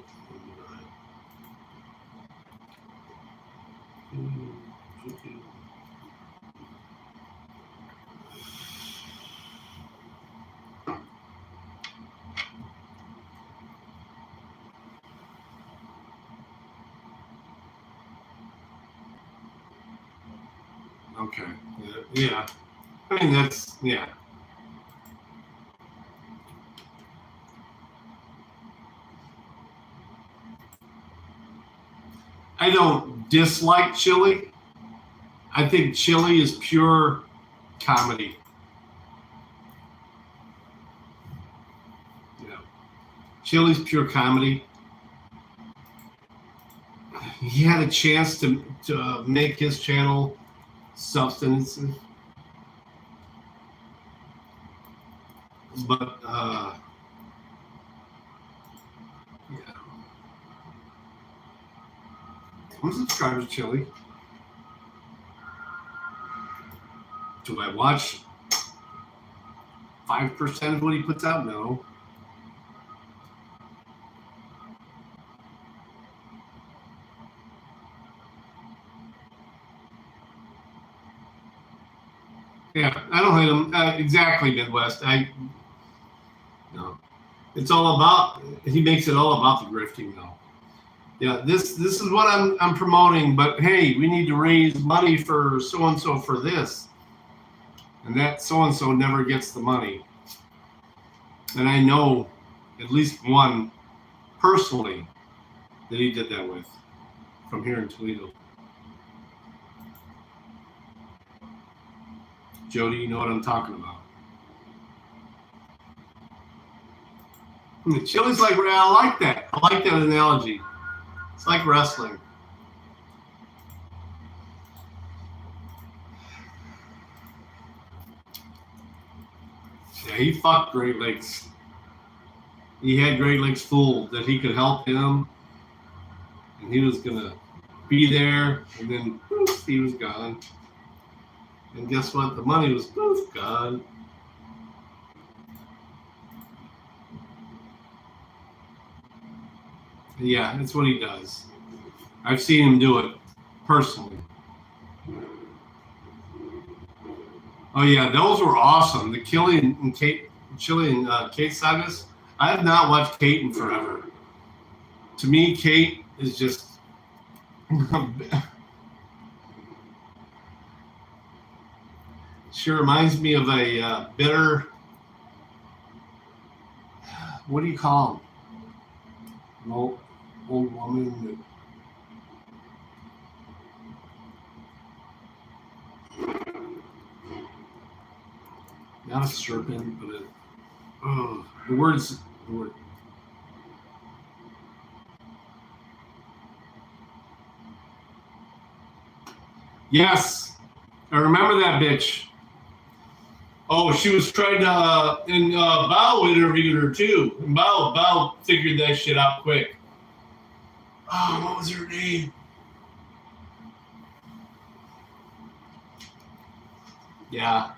Okay. Yeah. I mean, that's, yeah. I don't dislike Chili. I think Chili is pure comedy. Yeah. Chili's pure comedy. He had a chance to make his channel substantive, but yeah. I'm subscribed to Chili. Do I watch 5% of what he puts out? No. Yeah, I don't hate him. Exactly, Midwest. No. It's all about, he makes it all about the grifting, though. Yeah, this is what I'm promoting, but hey, we need to raise money for so-and-so for this. And that so-and-so never gets the money. And I know at least one personally that he did that with from here in Toledo. Jody, you know what I'm talking about. The Chili's like, I like that. I like that analogy. It's like wrestling. Yeah, he fucked Great Lakes. He had Great Lakes fooled that he could help him, and he was gonna be there, and then poof, he was gone. And guess what? The money was poof, gone. Yeah, that's what he does. I've seen him do it personally. Oh yeah, those were awesome. The Chili and Kate sagas. I have not watched Kate in forever. To me, Kate is just she reminds me of a bitter. What do you call him? An old woman. Not a serpent, but the word. Yes, I remember that bitch. Oh, she was trying to, and Bao interviewed her too. And Bao figured that shit out quick. Oh, what was her name? Yeah.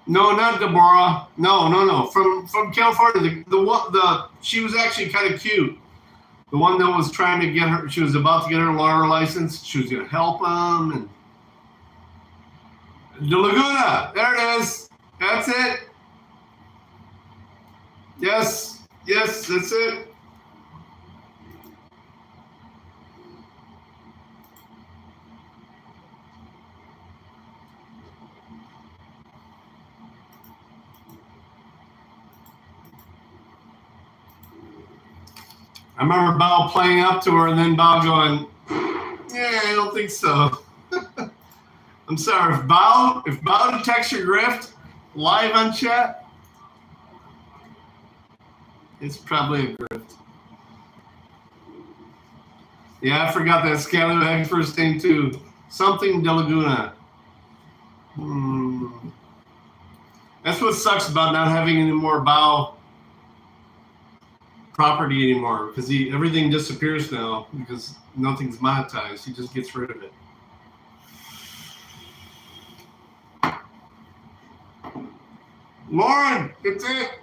No, not Deborah. No. From California. The she was actually kind of cute. The one that was trying to get her. She was about to get her lawyer license. She was going to help him. And De Laguna. There it is. That's it. Yes, that's it. I remember Bao playing up to her and then Bao going, yeah, I don't think so. I'm sorry, if Bao detects your grift live on chat, it's probably a grift. Yeah, I forgot that Scalar had first name too. Something De Laguna. That's what sucks about not having any more Bao property anymore, because everything disappears now because nothing's monetized. He just gets rid of it. Lauren, it's it.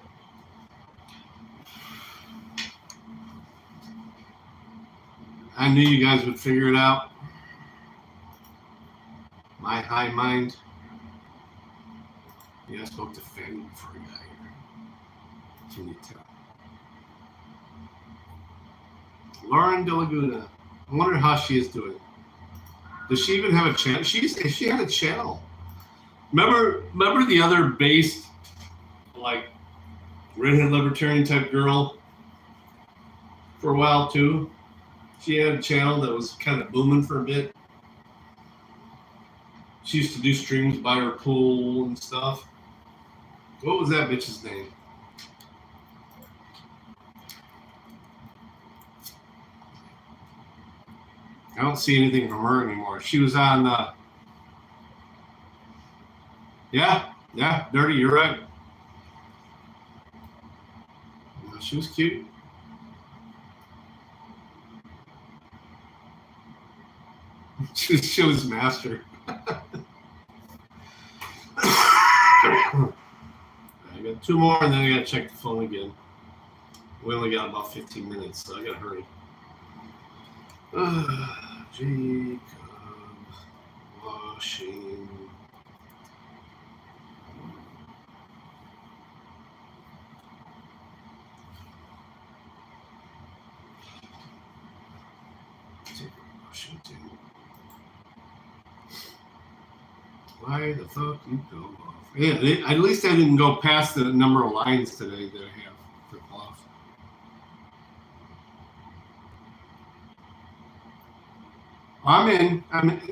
I knew you guys would figure it out. My high mind. Yeah, I spoke to Fanny before I got here. Can you tell? Lauren De Laguna. I wonder how she is doing. Does she even have a channel? She had a channel. Remember the other based, like, redhead libertarian type girl for a while too? She had a channel that was kind of booming for a bit. She used to do streams by her pool and stuff. What was that bitch's name? I don't see anything from her anymore. She was on, yeah, Dirty, you're right. She was cute. She was master. I got 2 more and then I gotta check the phone again. We only got about 15 minutes, so I gotta hurry. Jacob washing. Washington. Why the fuck you go off? Yeah, at least I didn't go past the number of lines today that I have for off. I'm in.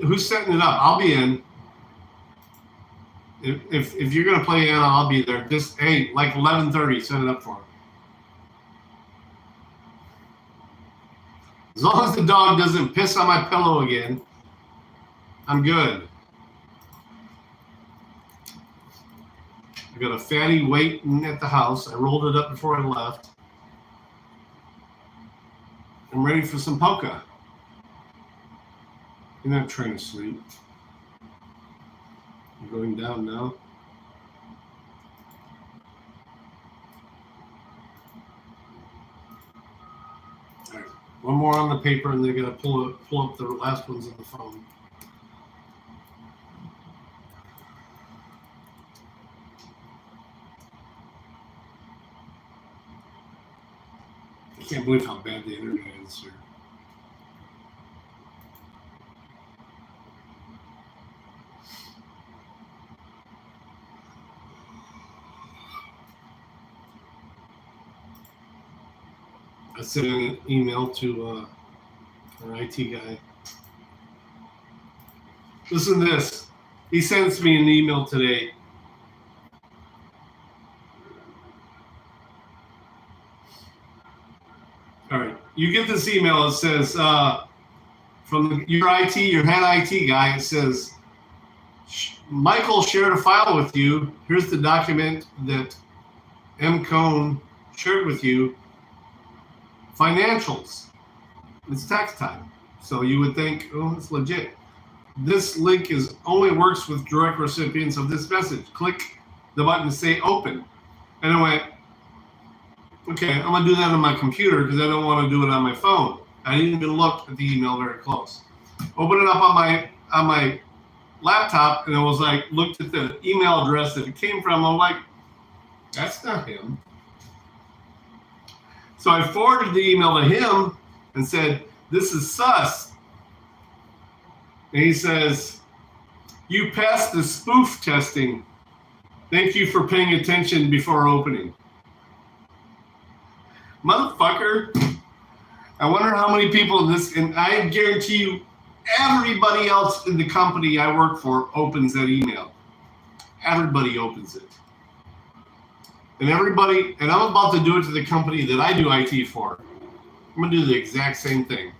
Who's setting it up? I'll be in. If you're gonna play Anna, I'll be there. Just like 11:30, set it up for her. As long as the dog doesn't piss on my pillow again, I'm good. I got a fatty waiting at the house. I rolled it up before I left. I'm ready for some polka. You're not trying to sleep. You're going down now. All right. One more on the paper, and they're gonna pull up the last ones on the phone. I can't believe how bad the internet is here. I sent an email to our IT guy. Listen to this. He sends me an email today. All right. You get this email. It says from your head IT guy. It says, Michael shared a file with you. Here's the document that M. Cohn shared with you. Financials. It's tax time. So you would think, oh, it's legit. This link only works with direct recipients of this message. Click the button to say open. And I went, okay, I'm gonna do that on my computer because I don't want to do it on my phone. I didn't even look at the email very close. Open it up on my laptop, and it was like, looked at the email address that it came from. I'm like, that's not him. So I forwarded the email to him and said, "This is sus." And he says, "You passed the spoof testing. Thank you for paying attention before opening." Motherfucker. I wonder how many people in this, and I guarantee you everybody else in the company I work for opens that email. Everybody opens it. And everybody, and I'm about to do it to the company that I do IT for. I'm going to do the exact same thing.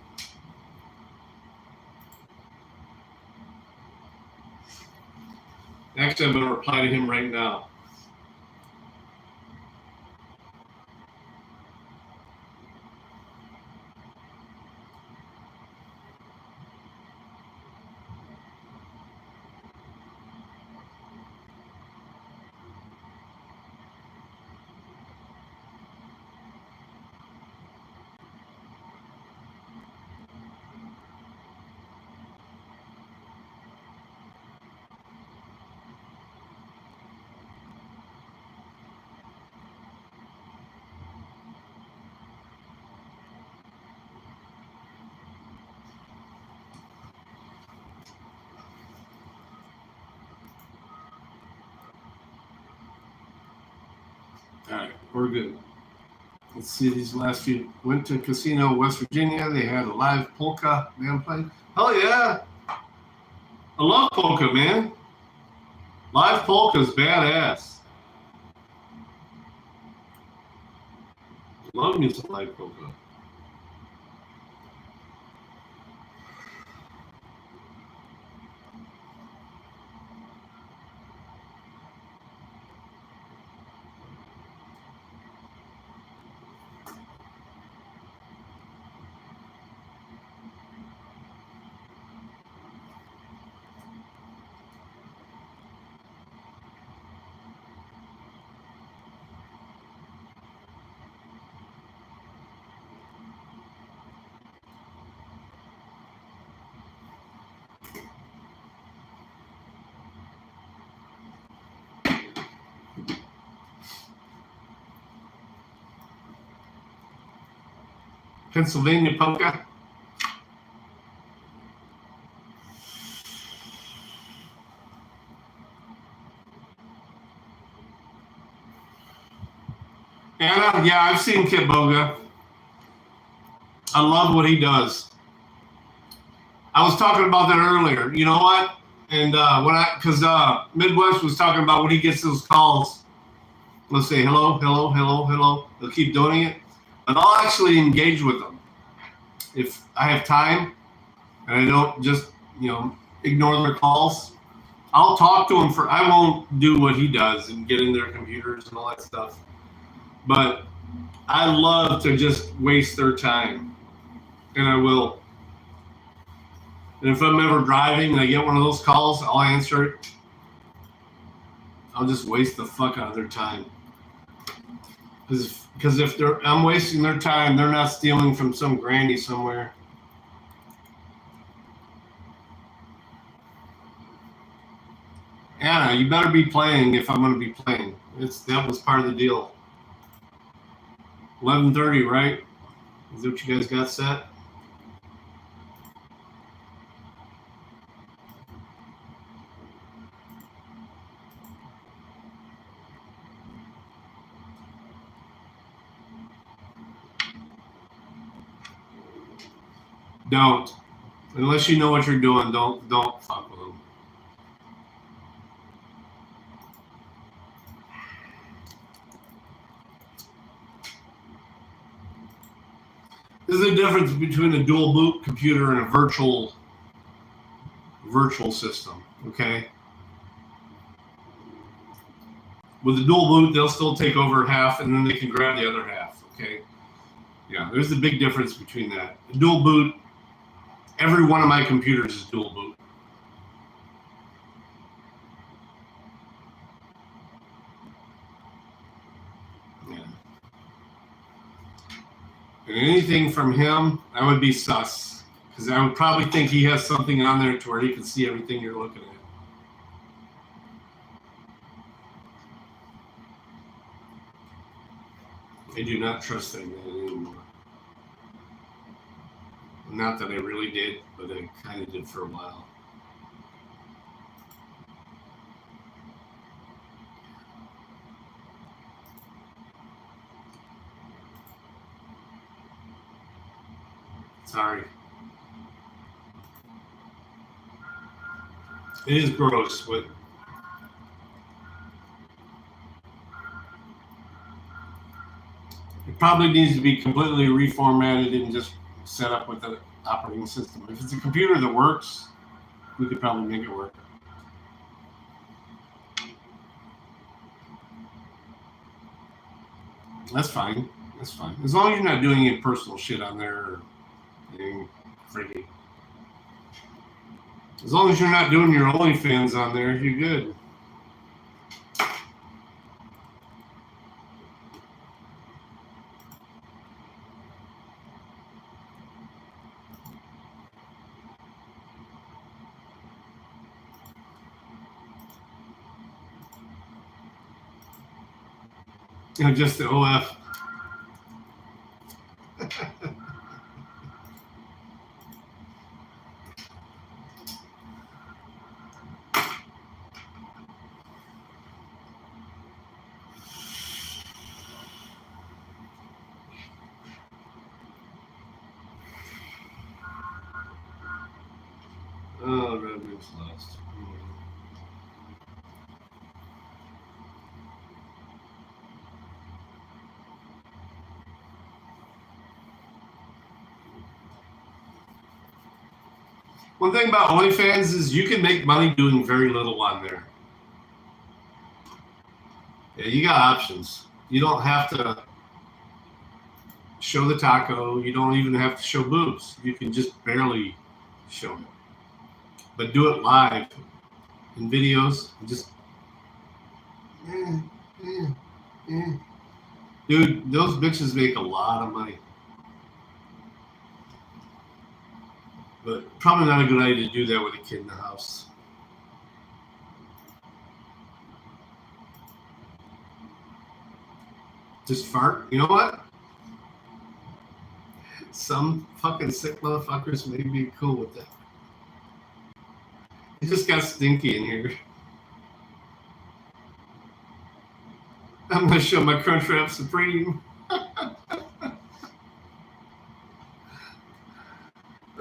Actually, I'm going to reply to him right now. All right, we're good. Let's see these last few. Went to a casino in West Virginia. They had a live polka band playing. Hell yeah. I love polka, man. Live polka's badass. Love me some live polka. Pennsylvania polka. Anna, yeah, I've seen Kit Boga. I love what he does. I was talking about that earlier. You know what? And because Midwest was talking about when he gets those calls, let's say hello, hello, hello, hello. They'll keep doing it, and I'll actually engage with them if I have time, and I don't just ignore their calls. I'll talk to them I won't do what he does and get in their computers and all that stuff, but I love to just waste their time, and I will. And if I'm ever driving and I get one of those calls, I'll answer it. I'll just waste the fuck out of their time. Because if I'm wasting their time, they're not stealing from some granny somewhere. Anna, you better be playing if I'm going to be playing. That was part of the deal. 11:30, right? Is that what you guys got set? Don't. Unless you know what you're doing, don't fuck with them. There's a difference between a dual boot computer and a virtual system, okay? With a dual boot, they'll still take over half and then they can grab the other half, okay? Yeah, there's a big difference between that. A dual boot, every one of my computers is dual boot. Yeah. And anything from him, I would be sus. Because I would probably think he has something on there to where he can see everything you're looking at. I do not trust that man anymore. Not that I really did, but I kind of did for a while. Sorry. It is gross, but it probably needs to be completely reformatted and just set up with the operating system. If it's a computer that works, we could probably make it work. That's fine. That's fine. As long as you're not doing any personal shit on there or anything freaky. As long as you're not doing your OnlyFans on there, you're good. You know, just the OF. Oh, revenue's lost. One thing about OnlyFans is you can make money doing very little on there. Yeah, you got options. You don't have to show the taco. You don't even have to show boobs. You can just barely show it. But do it live in videos. Just, dude, those bitches make a lot of money. But probably not a good idea to do that with a kid in the house. Just fart. You know what? Some fucking sick motherfuckers may be cool with that. It just got stinky in here. I'm gonna show my Crunchwrap Supreme.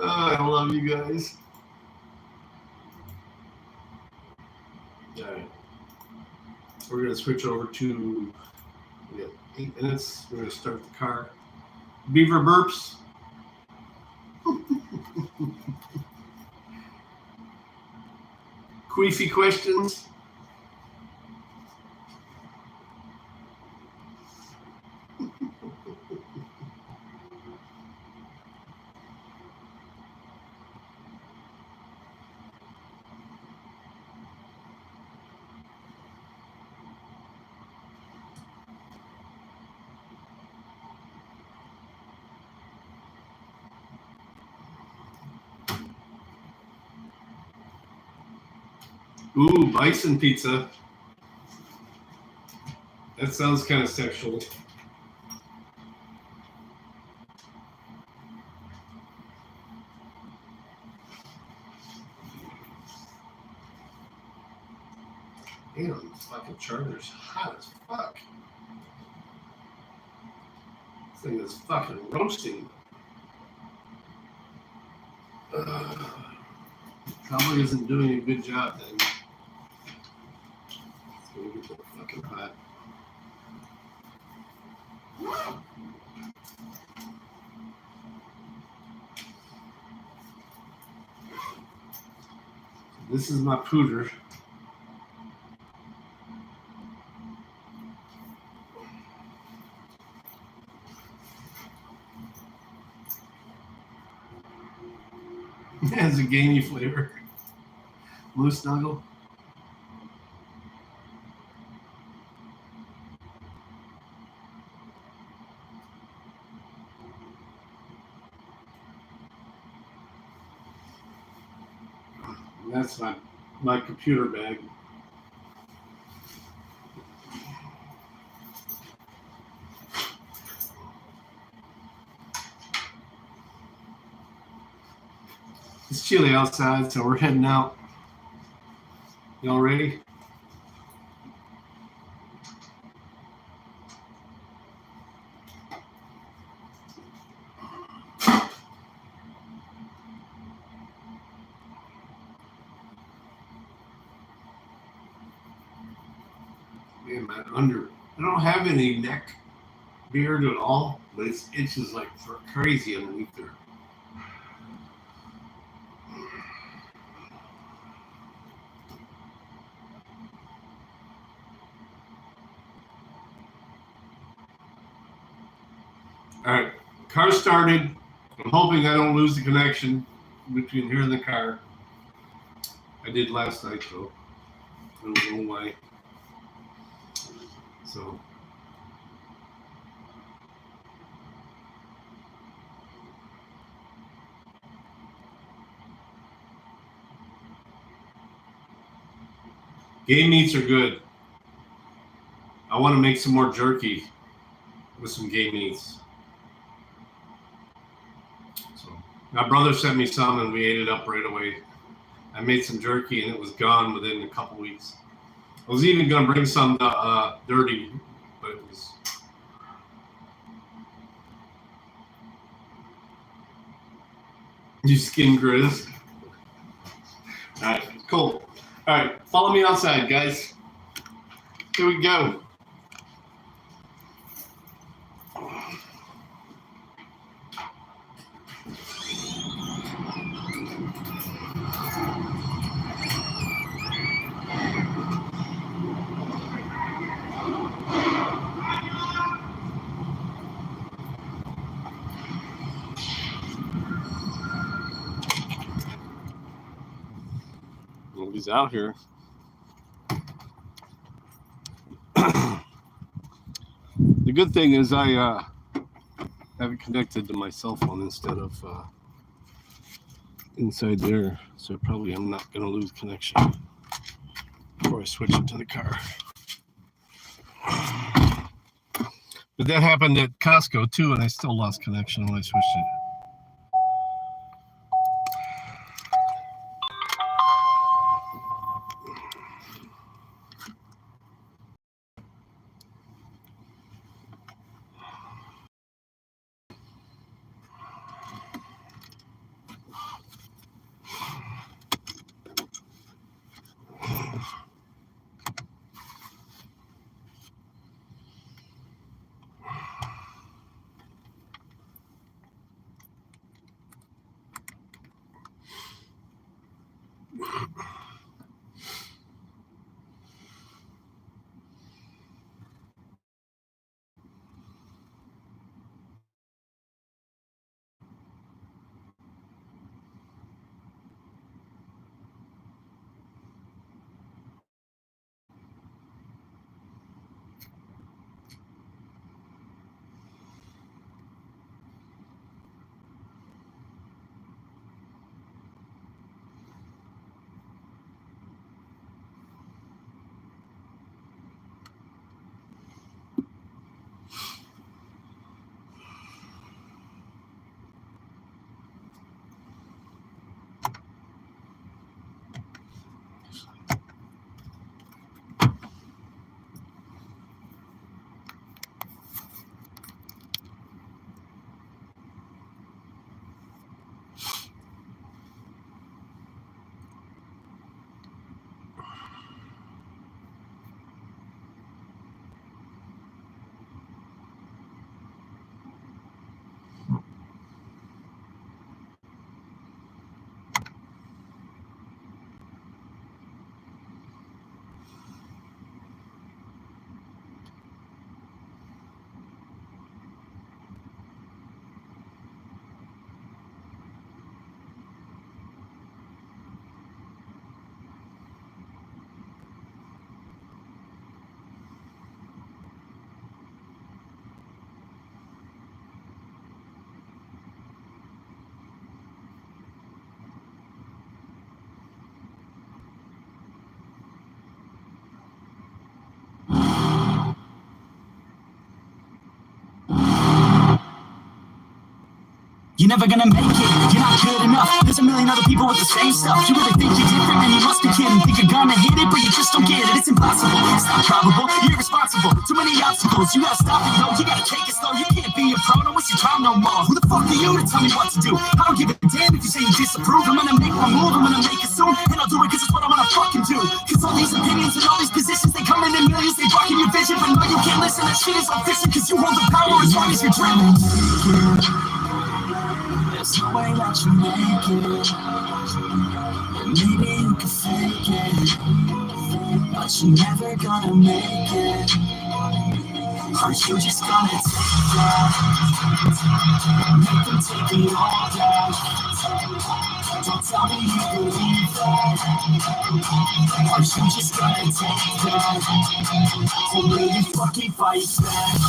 Oh, I love you guys. All right. We're going to switch over to, we got 8 minutes. We're going to start the car. Beaver burps. Queefy questions. Ooh, bison pizza. That sounds kind of sexual. Damn, this fucking charger's hot as fuck. This thing is fucking roasting. Probably isn't doing a good job then. It's gonna get so fucking hot. This is my pooter. It has a gamey flavor. Moose Snuggle. That's my computer bag. It's chilly outside, so we're heading out. Y'all ready? Man, I don't have any neck beard at all, but it itches like for crazy underneath there. All right, car started. I'm hoping I don't lose the connection between here and the car. I did last night though. I don't know why. So. Game meats are good. I want to make some more jerky with some game meats. So my brother sent me some and we ate it up right away. I made some jerky and it was gone within a couple weeks. I was even going to bring some dirty, but it was. You skin grizz. All right, cool. All right, follow me outside, guys. Here we go. Nobody's out here. The good thing is I have it connected to my cell phone instead of inside there, so probably I'm not going to lose connection before I switch it to the car. But that happened at Costco too, and I still lost connection when I switched it. You're never gonna make it, you're not good enough. There's a million other people with the same stuff. You really think you're different, man, you must be kidding. Think you're gonna hit it, but you just don't get it. It's impossible, it's not probable, you're irresponsible. Too many obstacles, you gotta stop it, yo. You gotta take it slow, you can't be a pro, don't waste your time no more. Who the fuck are you to tell me what to do? I don't give a damn if you say you disapprove. I'm gonna make my move, I'm gonna make it soon. And I'll do it cause it's what I'm gonna fucking do. Cause all these opinions and all these positions, they come in millions, they blocking your vision. But no, you can't listen, that shit is efficient. Cause you hold the power as long as you're dreaming. There's no way that you make it. Maybe you can fake it, but you're never gonna make it. Are you just gonna take that? Make them take it all down. Don't tell me you believe that. Are you just gonna take that? Or will you fucking fight back?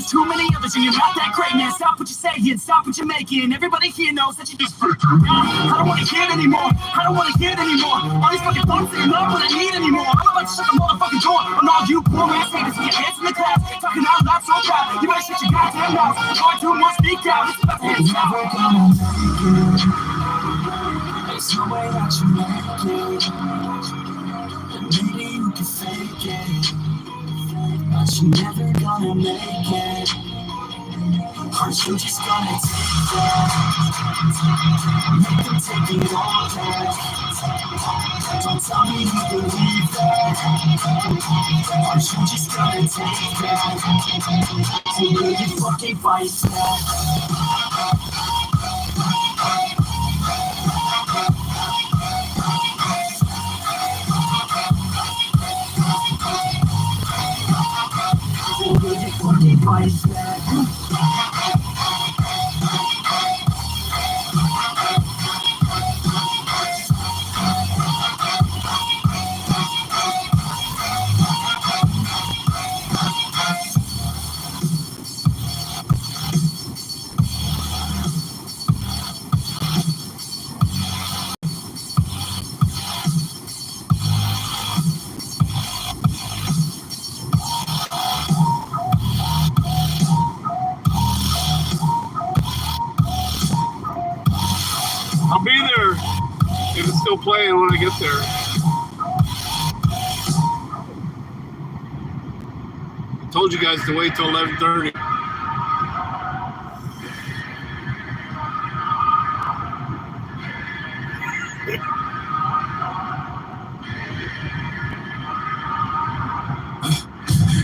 Too many others and you're not that great, man. Stop what you're saying, stop what you're making. Everybody here knows that you just fake it. I don't wanna hear it anymore, I don't wanna hear it anymore. All these fucking thoughts, they're not what I need anymore. I'm about to shut the motherfucking door on all you poor ass haters with your hands in the class, talking out loud so proud. You better shut your goddamn mouth, or do more speak out. It's about to hit you. There's no way that you make it. And maybe you can fake it, but you're never gonna make it. Aren't you just gonna take that? Make them take it all back. Don't tell me you believe that. Aren't you just gonna take that? Or will you fucking fight back? Or will you fucking fight back? I'll be there if it's still playing when I get there. I told you guys to wait till 11:30.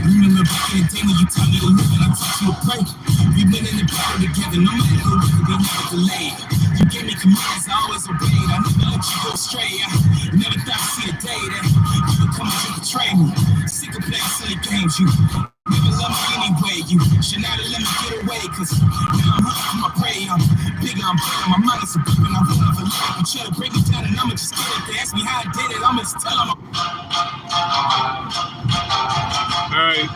Remember back in the day when you told me to live and I taught you a break. We've been in the battle together, no matter who we never delayed. You gave me commands, I always obeyed. I never let you go astray. I never thought I'd see a day that you would come and betray me. Sick of playing silly games, you never loved me anyway. You should not have let me get away, cause now I'm running from my prey. I'm bigger, I'm better, my mind is a grip, and I won't ever let it. You try to break it down and I'ma just get it. They ask me how I did it, I'ma just tell them. Alright,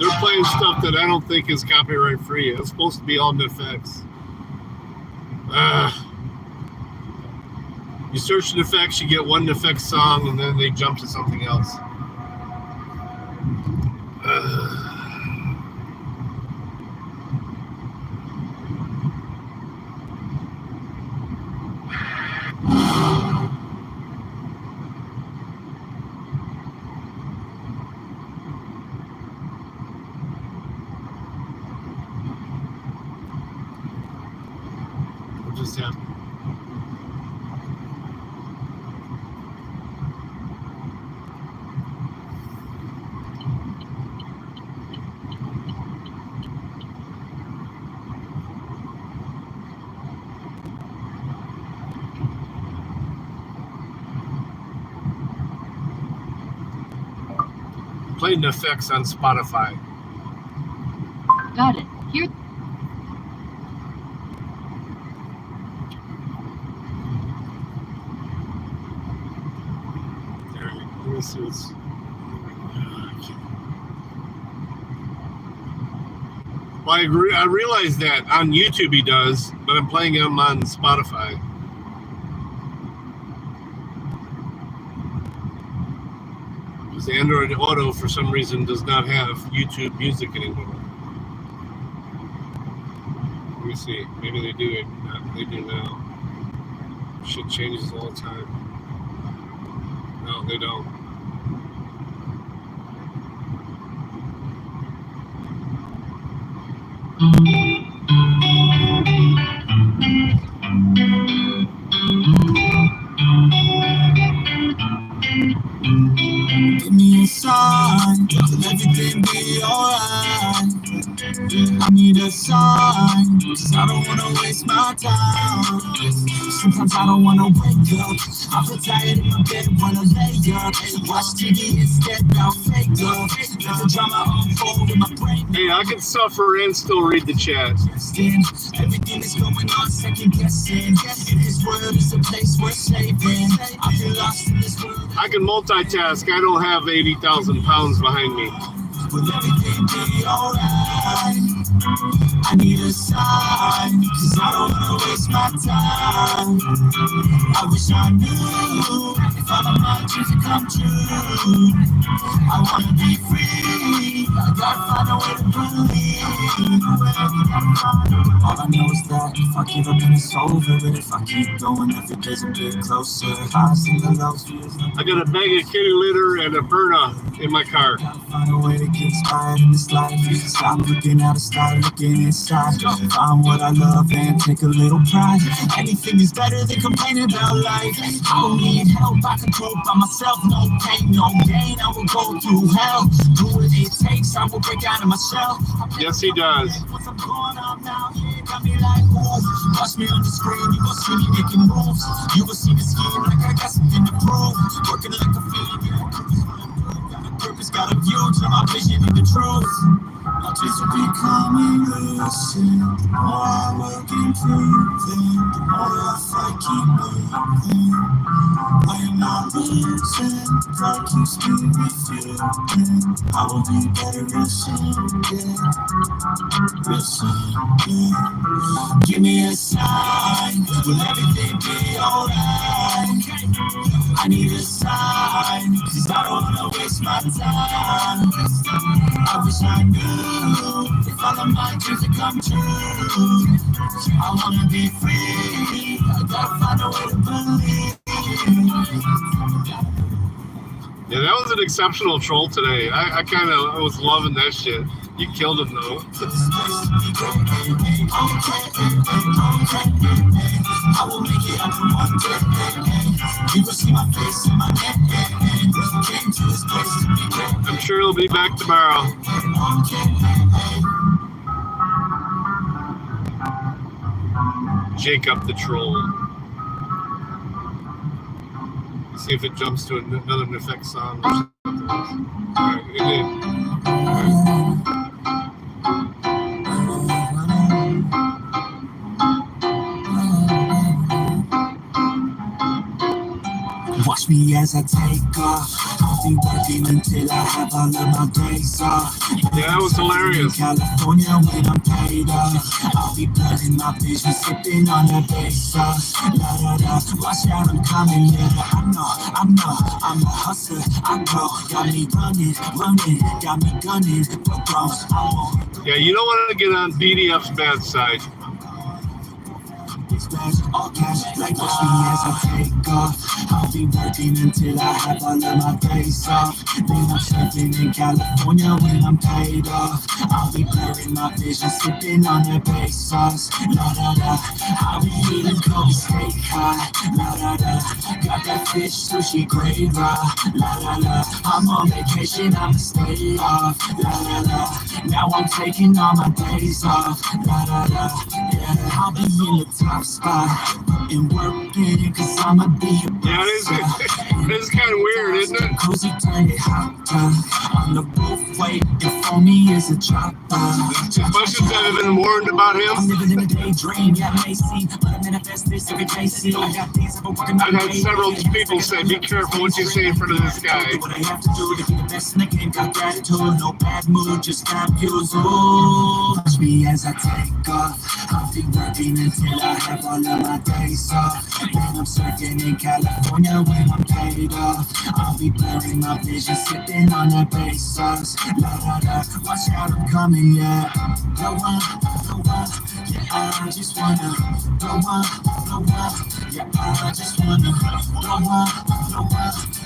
they're playing stuff that I don't think is copyright free. It's supposed to be all NFX. You search NFX, you get one NFX song, and then they jump to something else. What just happened? Playing NFX on Spotify. Got it. Here. Let me see what's. Well, I realize that on YouTube he does, but I'm playing him on Spotify. Because Android Auto, for some reason, does not have YouTube Music anymore. Let me see. Maybe they do it. They do now. Shit changes all the time. No, they don't. Give me a sign, let everything be alright. I need a sign, 'cause I don't wanna waste my time. Sometimes I don't wanna wake up, I feel tired in my bed, wanna lay up. Watch TV instead, I'll fake up. Let the drama unfold in my brain. Hey, I can suffer and still read the chat. Everything is going on, second guessing. If this world is a place worth saving, I feel lost in this world. I can multitask. I don't have 80,000 pounds behind me. Will everything be alright? I need a sign, 'cause I don't wanna waste my time. I wish I knew if all of my dreams would come true. I wanna be free, I gotta find a way to believe. All I know is that if I give up then it's over, but if I keep going every day's a bit closer. Highs and the lows. I got a bag of kitty litter and a burner in my car. Gotta find a way to get inspired in this life. Stop looking out and start looking inside. Find what I love and take a little pride. Anything is better than complaining about life. I don't need help, I can cope by myself. No pain, no gain, I will go through hell. Do what it takes, I will break out of my shell. Yes, he does. Once I'm gone, I'm out here, got me like, ooh. Watch me on the screen, you gon' see me making moves. You will see me scheme like I got something to prove. Working like a fiend, got a purpose, got a view to my vision and the truth. My dreams will be coming lucid. The more I work improving, the more I fight, keep moving. I am not losing, God keeps me refueling. I will be better real soon, yeah. Real soon, yeah. Give me a sign, will everything be alright? I need a sign, 'cause I don't wanna waste my time. I wish I knew if all of my dreams would come true. I wanna be free, I gotta find a way to believe. Yeah, that was an exceptional troll today. I kind of was loving that shit. You killed him though. I will make it up in one day. You will see my face in my head. Came to this place to be great. I'm sure he'll be back tomorrow. Jacob the troll. See if it jumps to another effect song or something else. Alright, it did. Watch me as I take off. I'll be working until I have all of my days off. Yeah, that was hilarious. California when I'm paid off. I'll be blurring my vision, sipping on that bass sauce. La da da, watch out, I'm coming, yeah. I'm a hustler, I grow. Got me running, got me gunning. But bros, I won't. Yeah, you don't want to get on BDF's bad side. All cash, like watch me as I take off. I'll be working until I have all of my days off. Then I'm surfing in California when I'm paid off. I'll be blurring my vision, sipping on that bass sauce. La da da, I'll be eating Kobe steak high. La da da, got that fish sushi gravy. La la la, I'm on vacation, I'ma stay off. La la la, now I'm taking all my days off. La da da, yeah, I'll be in the top spot and working, 'cause I'ma be a Yeah, it is. It's kind of weird, isn't it? Cozy turned it hot on the roof, waiting for me is a chopper. As much as I've been warned about I'm him, living in a daydream, yeah, I may see, but I manifest this every day. See, I got things I've been working I've my had way. several people say, be careful what you say in front of this guy. Do what I have to do to be the best in the game. Got gratitude, no bad mood, just got views. Ooh, watch me as I take off. I'll be working until I have all of my days off. When I'm surfing in California, when I'm paid off, I'll be blurring my vision, sipping on that bass sauce. La la la, watch out, I'm coming, yeah. Blow up, yeah, I just wanna blow up, yeah, I just wanna blow up,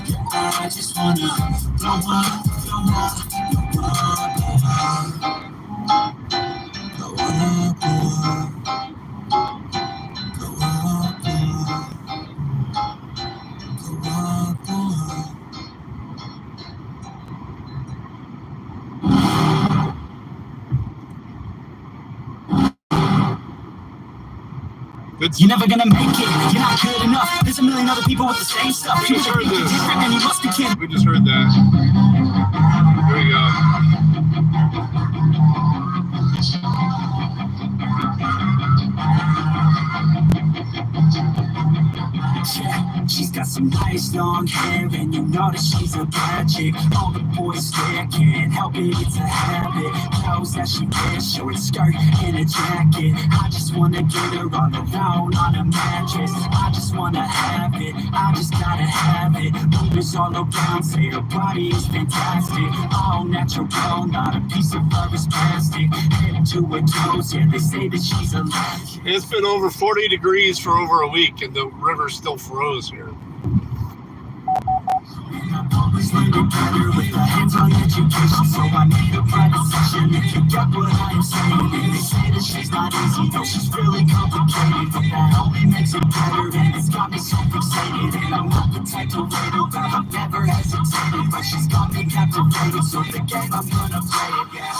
yeah, I just wanna blow up, blow up, blow up, blow up, blow up. You're never gonna make it, you're not good enough. There's a million other people with the same stuff. We just heard You're this. different and you must be kidding. We just heard that. Here we go. Yeah, she's got some nice long hair, and you know that she's a bad chick. All the boys stare, can't help it, it's a habit. Clothes that she wears, short skirt and a jacket. I just wanna get her all around on a mattress. I just wanna have it, I just gotta have it. Movers all around say her body is fantastic. All natural, not a piece of her is plastic. Head to her toes, yeah, they say that she's a legend. It's been over 40 degrees for over a week, and the river still froze here. Always learned it better with a hands-on education, so I made a private session. If you get what I am saying, and they say that she's not easy, though she's really complicated, but that only makes it better, and it's got me so fixated. And I'm not the type to wait, but I've never hesitated, but she's got me captivated, so the game I'm gonna play it, yeah.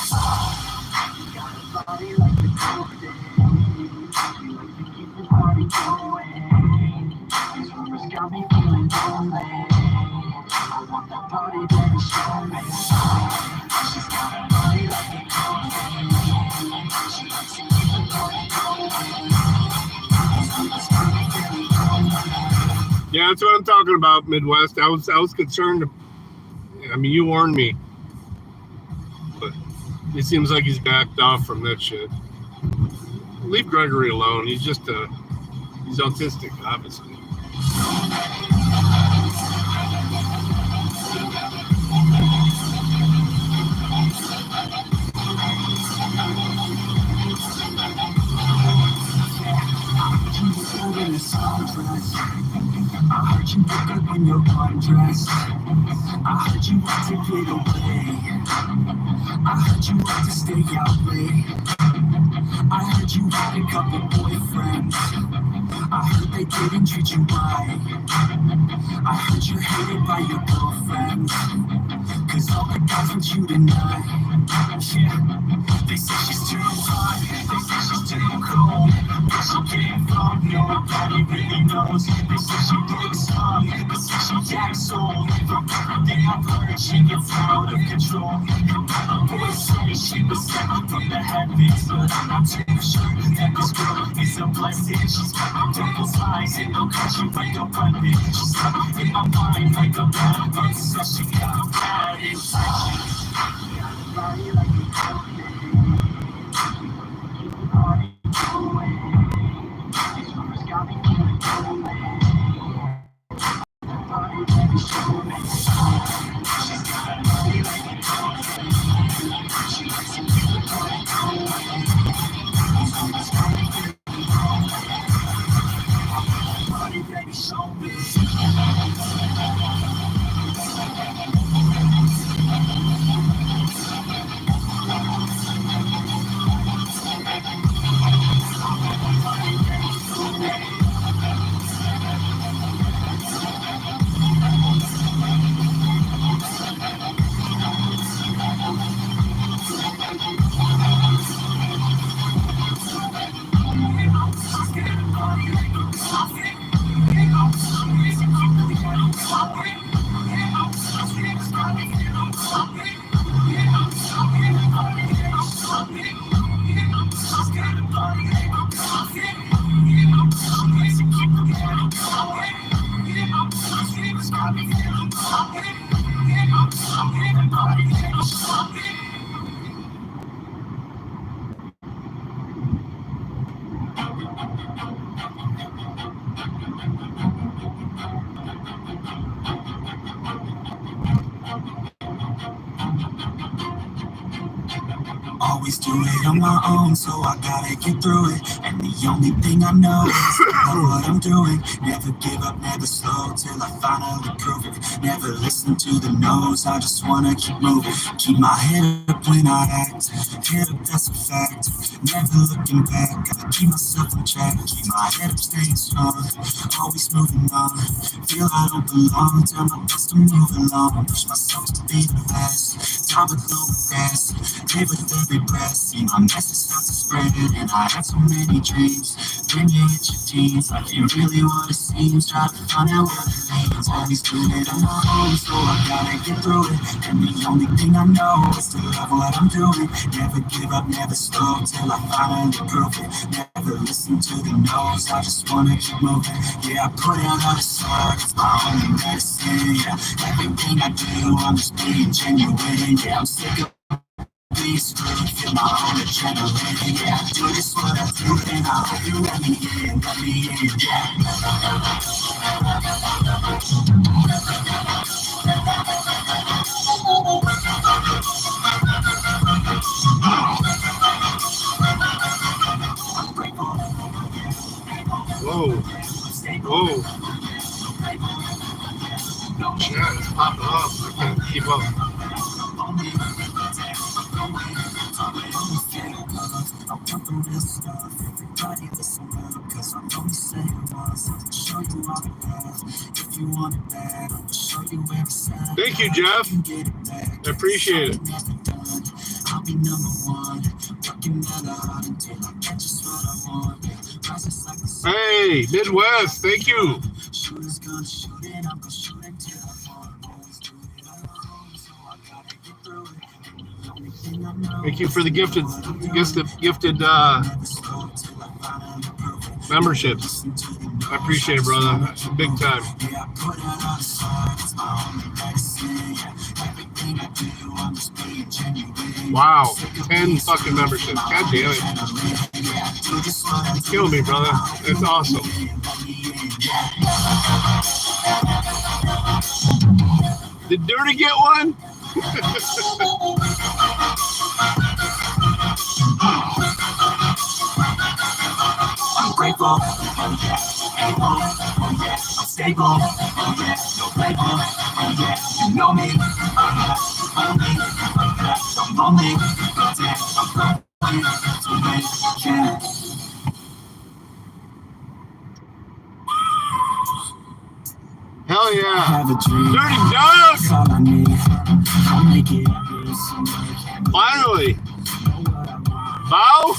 Got a body like the coffee, you like to keep the party going. These rumors got me feeling lonely. I want that body, baby, show me. She's got a body like a coffee. She likes to keep the party going. These rumors got me feeling lonely. Yeah, that's what I'm talking about, Midwest. I was concerned. I mean, you warned me, but it seems like he's backed off from that shit. Leave Gregory alone. He's just he's autistic, obviously. I heard you look good when you're undressed. I heard you like to get away. I heard you like to stay out late. I heard you had a couple boyfriends. I heard they didn't treat you right. I heard you're hated by your girlfriends, cause all the guys want you tonight. Yeah, they say she's too hot, they say she's too cold. Where she came from, nobody really knows. They say she looks young, they say she acts old. From everything I've heard, she gets out of control. And all the boys say she was sent from the heavens, but I'm not too sure that this girl is a blessing. She's got devil's eyes and no country like a weapon. She's stuck in my mind like a bad so she got a bad infection. Got a body like a coffee. Keep the party going. These rumors got me feeling lonely. Body baby, show me. She's got a body like a coffee. She likes to keep the party going. These rumors got me feeling lonely. Body baby, show me. always do it on my own, so I gotta get through it. And the only thing I know is love what I'm doing. Never give up, never slow, till I finally prove it. Never listen to the no's, I just wanna keep moving. Keep my head up when I act, head up, that's a fact. Never looking back, gotta keep myself on track. Keep my head up, staying strong, always moving on. Feel I don't belong, tell my best to move along. Push myself to be the best, time with no regrets. Live with every breath, see my message start to spread. And I had so many dreams, when you hit your teens, life ain't really what it seems. Try to find out what it means, always doing it on my own, so I gotta get through it. And the only thing I know is to love what I'm doing. Never give up, never slow, till I finally prove it. Never listen to the no's, I just wanna keep moving. Yeah, I put out all the sword, it's my only medicine. Yeah, everything I do, I'm just being genuine. Yeah, I'm sick of being screwed, feel my own adrenaline. Yeah, I do just what I do, and I hope you let me in, yeah. Whoa. Whoa. Yeah, it's popping off. I can't keep up. Thank you, Jeff. I appreciate it. I'll be number one, working hella hard until I get just what I want. Hey, Midwest, thank you. Shooters gonna shoot it, I'm gonna shoot until I fall. Thank you for the gifted memberships. I appreciate it, brother. Big time. Wow, 10 fucking memberships. God damn it. You kill me, brother. It's awesome. Did Dirty get one? I'm grateful, oh yeah, able, oh yeah, I'm stable, oh yeah, no label, oh yeah, you know me, oh yeah, only, oh yeah, I'm lonely, oh yeah, I'm going to make yeah. Hell yeah. Have a dream. Dirty Dog! All I need. I'll make it. Finally. Bow?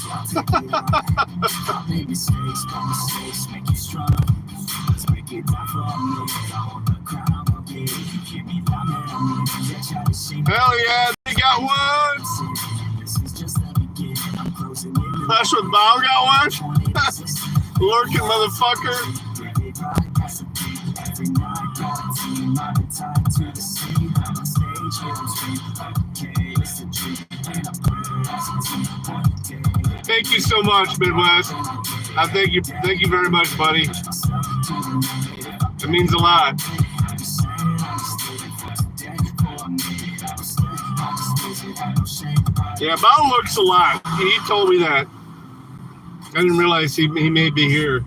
Hell yeah, they got one. Flash with Bow got one. Lurking motherfucker. Thank you so much, Midwest. I thank you very much, buddy. It means a lot. Yeah, Bow looks a lot. He told me that. I didn't realize he may be here.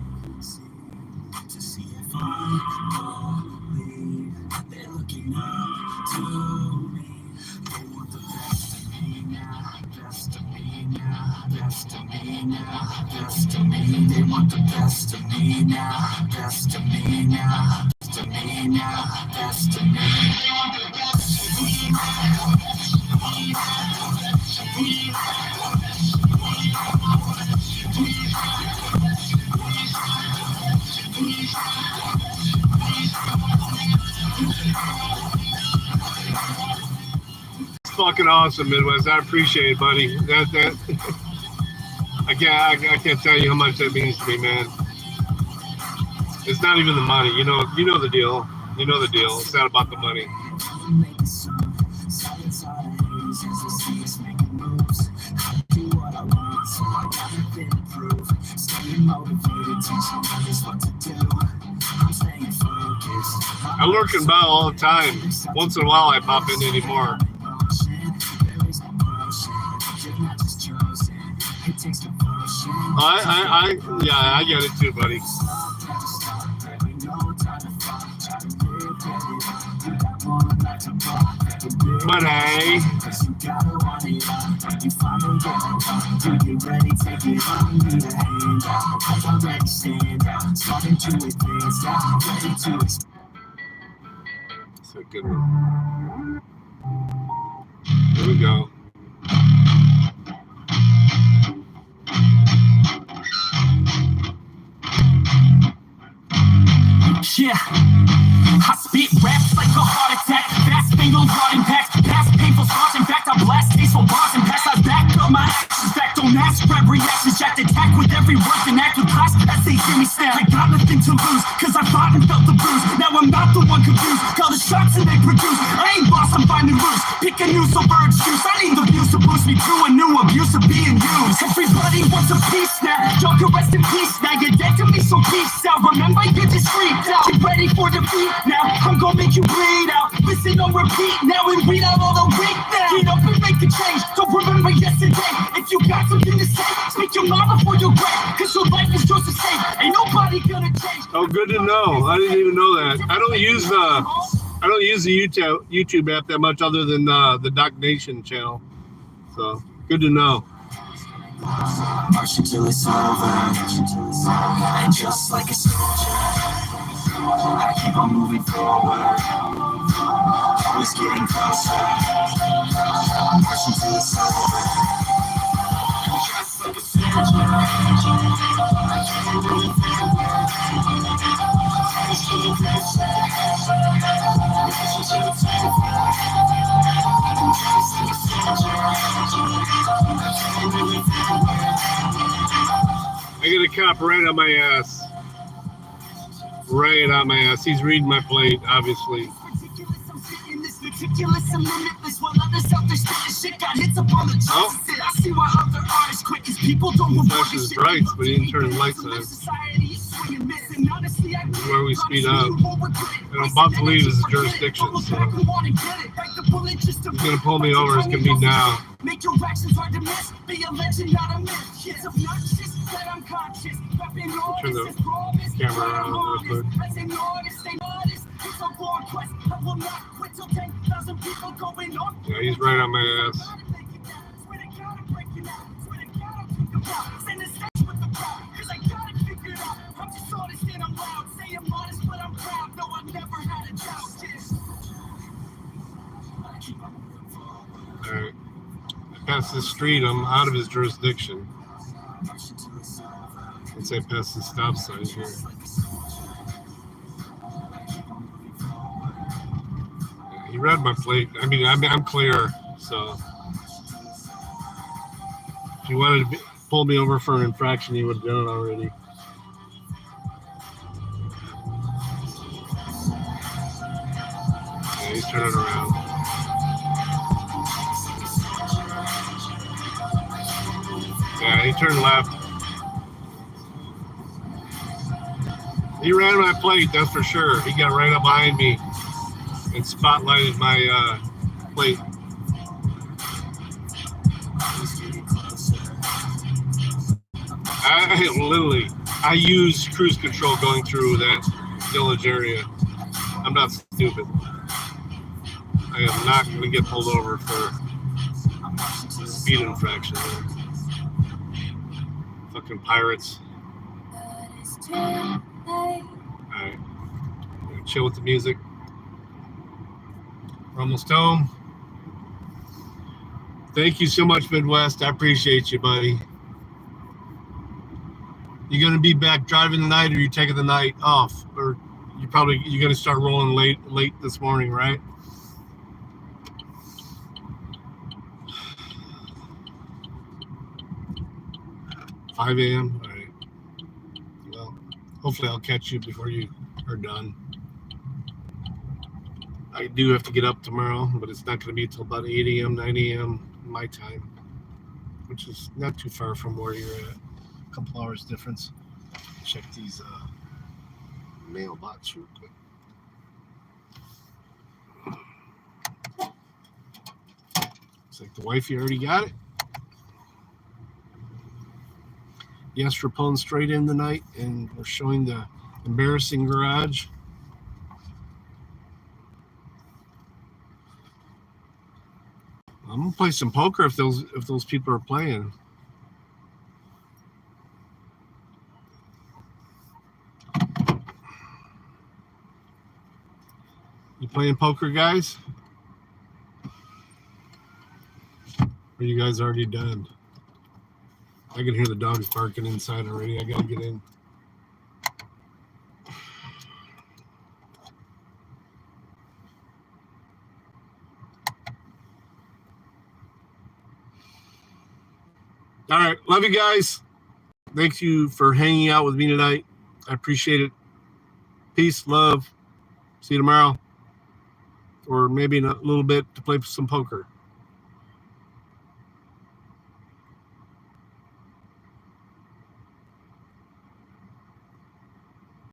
Best of me, they want the best of me now, best of me now, best of me now, best of me. They want the best of me now. It's fucking awesome, Midwest. I appreciate it, buddy. That I can't tell you how much that means to me, man. It's not even the money, you know the deal. You know the deal. It's not about the money. I lurk in Bow all the time. Once in a while I pop in anymore. I get it too, buddy. But hey, it's a good one. Here we go. Yeah, I spit raps like a heart attack. Fast fatal broad impact. Past painful scars. In fact, I blast tasteful bars and pass. I back up my actions. Back don't ask. Grab reactions. Jacked attack with every word and act with class as they hear me snap. I got nothing to lose, cause I fought and felt the bruise. Now I'm not the one confused. Call the shots and they produce. I ain't lost, I'm finding loose. Pick a new silver excuse. I need the views to boost me to a new abuse of being used. Everybody wants a piece now. Y'all can rest in peace now. You're dead to me, so peace out. Remember, you just freaked out. Get ready for defeat now. I'm gonna make you bleed out. Listen on repeat now and read out all the weak now. Get up and make a change. Don't remember yesterday. If you got something to say, speak your mind before you're great. Cause your life is yours to save. Ain't nobody gonna change. Oh, good to know. I didn't even know that. I don't use the YouTube app that much, other than the DOCNation channel. So good to know. March until it's over. And just like a soldier, I keep on moving forward. Always getting closer. March until it's over. Just like a soldier, I keep on moving forward. Always getting closer. March until it's over. Just like a soldier, I keep on moving forward. I get a cop right on my ass. Right on my ass. He's reading my plate, obviously. Ridiculous and limitless while others out there spitting shit got hits up on the justice. I see why other artists quit cause people don't report Flash his brights, but he didn't turn his lights on. This is where we speed up. And I'm about to leave his jurisdiction, so he's gonna pull me over. It's gonna be now. Make your actions hard to miss. Be a legend, not a myth. It's obnoxious that I'm conscious. Turn the camera around real quick. Yeah, he's right on my ass. Alright. Past the street, I'm out of his jurisdiction. Let's say past the stop sign here. Yeah, he read my plate. I mean, I'm clear, so if you wanted to pull me over for an infraction, you would have done it already. Yeah, he's turning around. Yeah, he turned left. He ran my plate, that's for sure. He got right up behind me and spotlighted my plate. I use cruise control going through that village area. I'm not stupid. I am not going to get pulled over for speed infraction. Fucking pirates. Alright. Chill with the music. We're almost home. Thank you so much, Midwest. I appreciate you, buddy. You gonna be back driving tonight, or you taking the night off? Or you're gonna start rolling late this morning, right? $5 a.m. All right. Well, hopefully I'll catch you before you are done. I do have to get up tomorrow, but it's not going to be until about 8 a.m., 9 a.m. my time, which is not too far from where you're at. A couple hours difference. Check these mailbox real quick. Looks like the wifey already got it. Yes, we're pulling straight in the night, and we're showing the embarrassing garage. I'm gonna play some poker if those people are playing. You playing poker, guys? Or are you guys already done? I can hear the dogs barking inside already. I gotta get in. All right. Love you guys. Thank you for hanging out with me tonight. I appreciate it. Peace, love. See you tomorrow. Or maybe in a little bit to play some poker.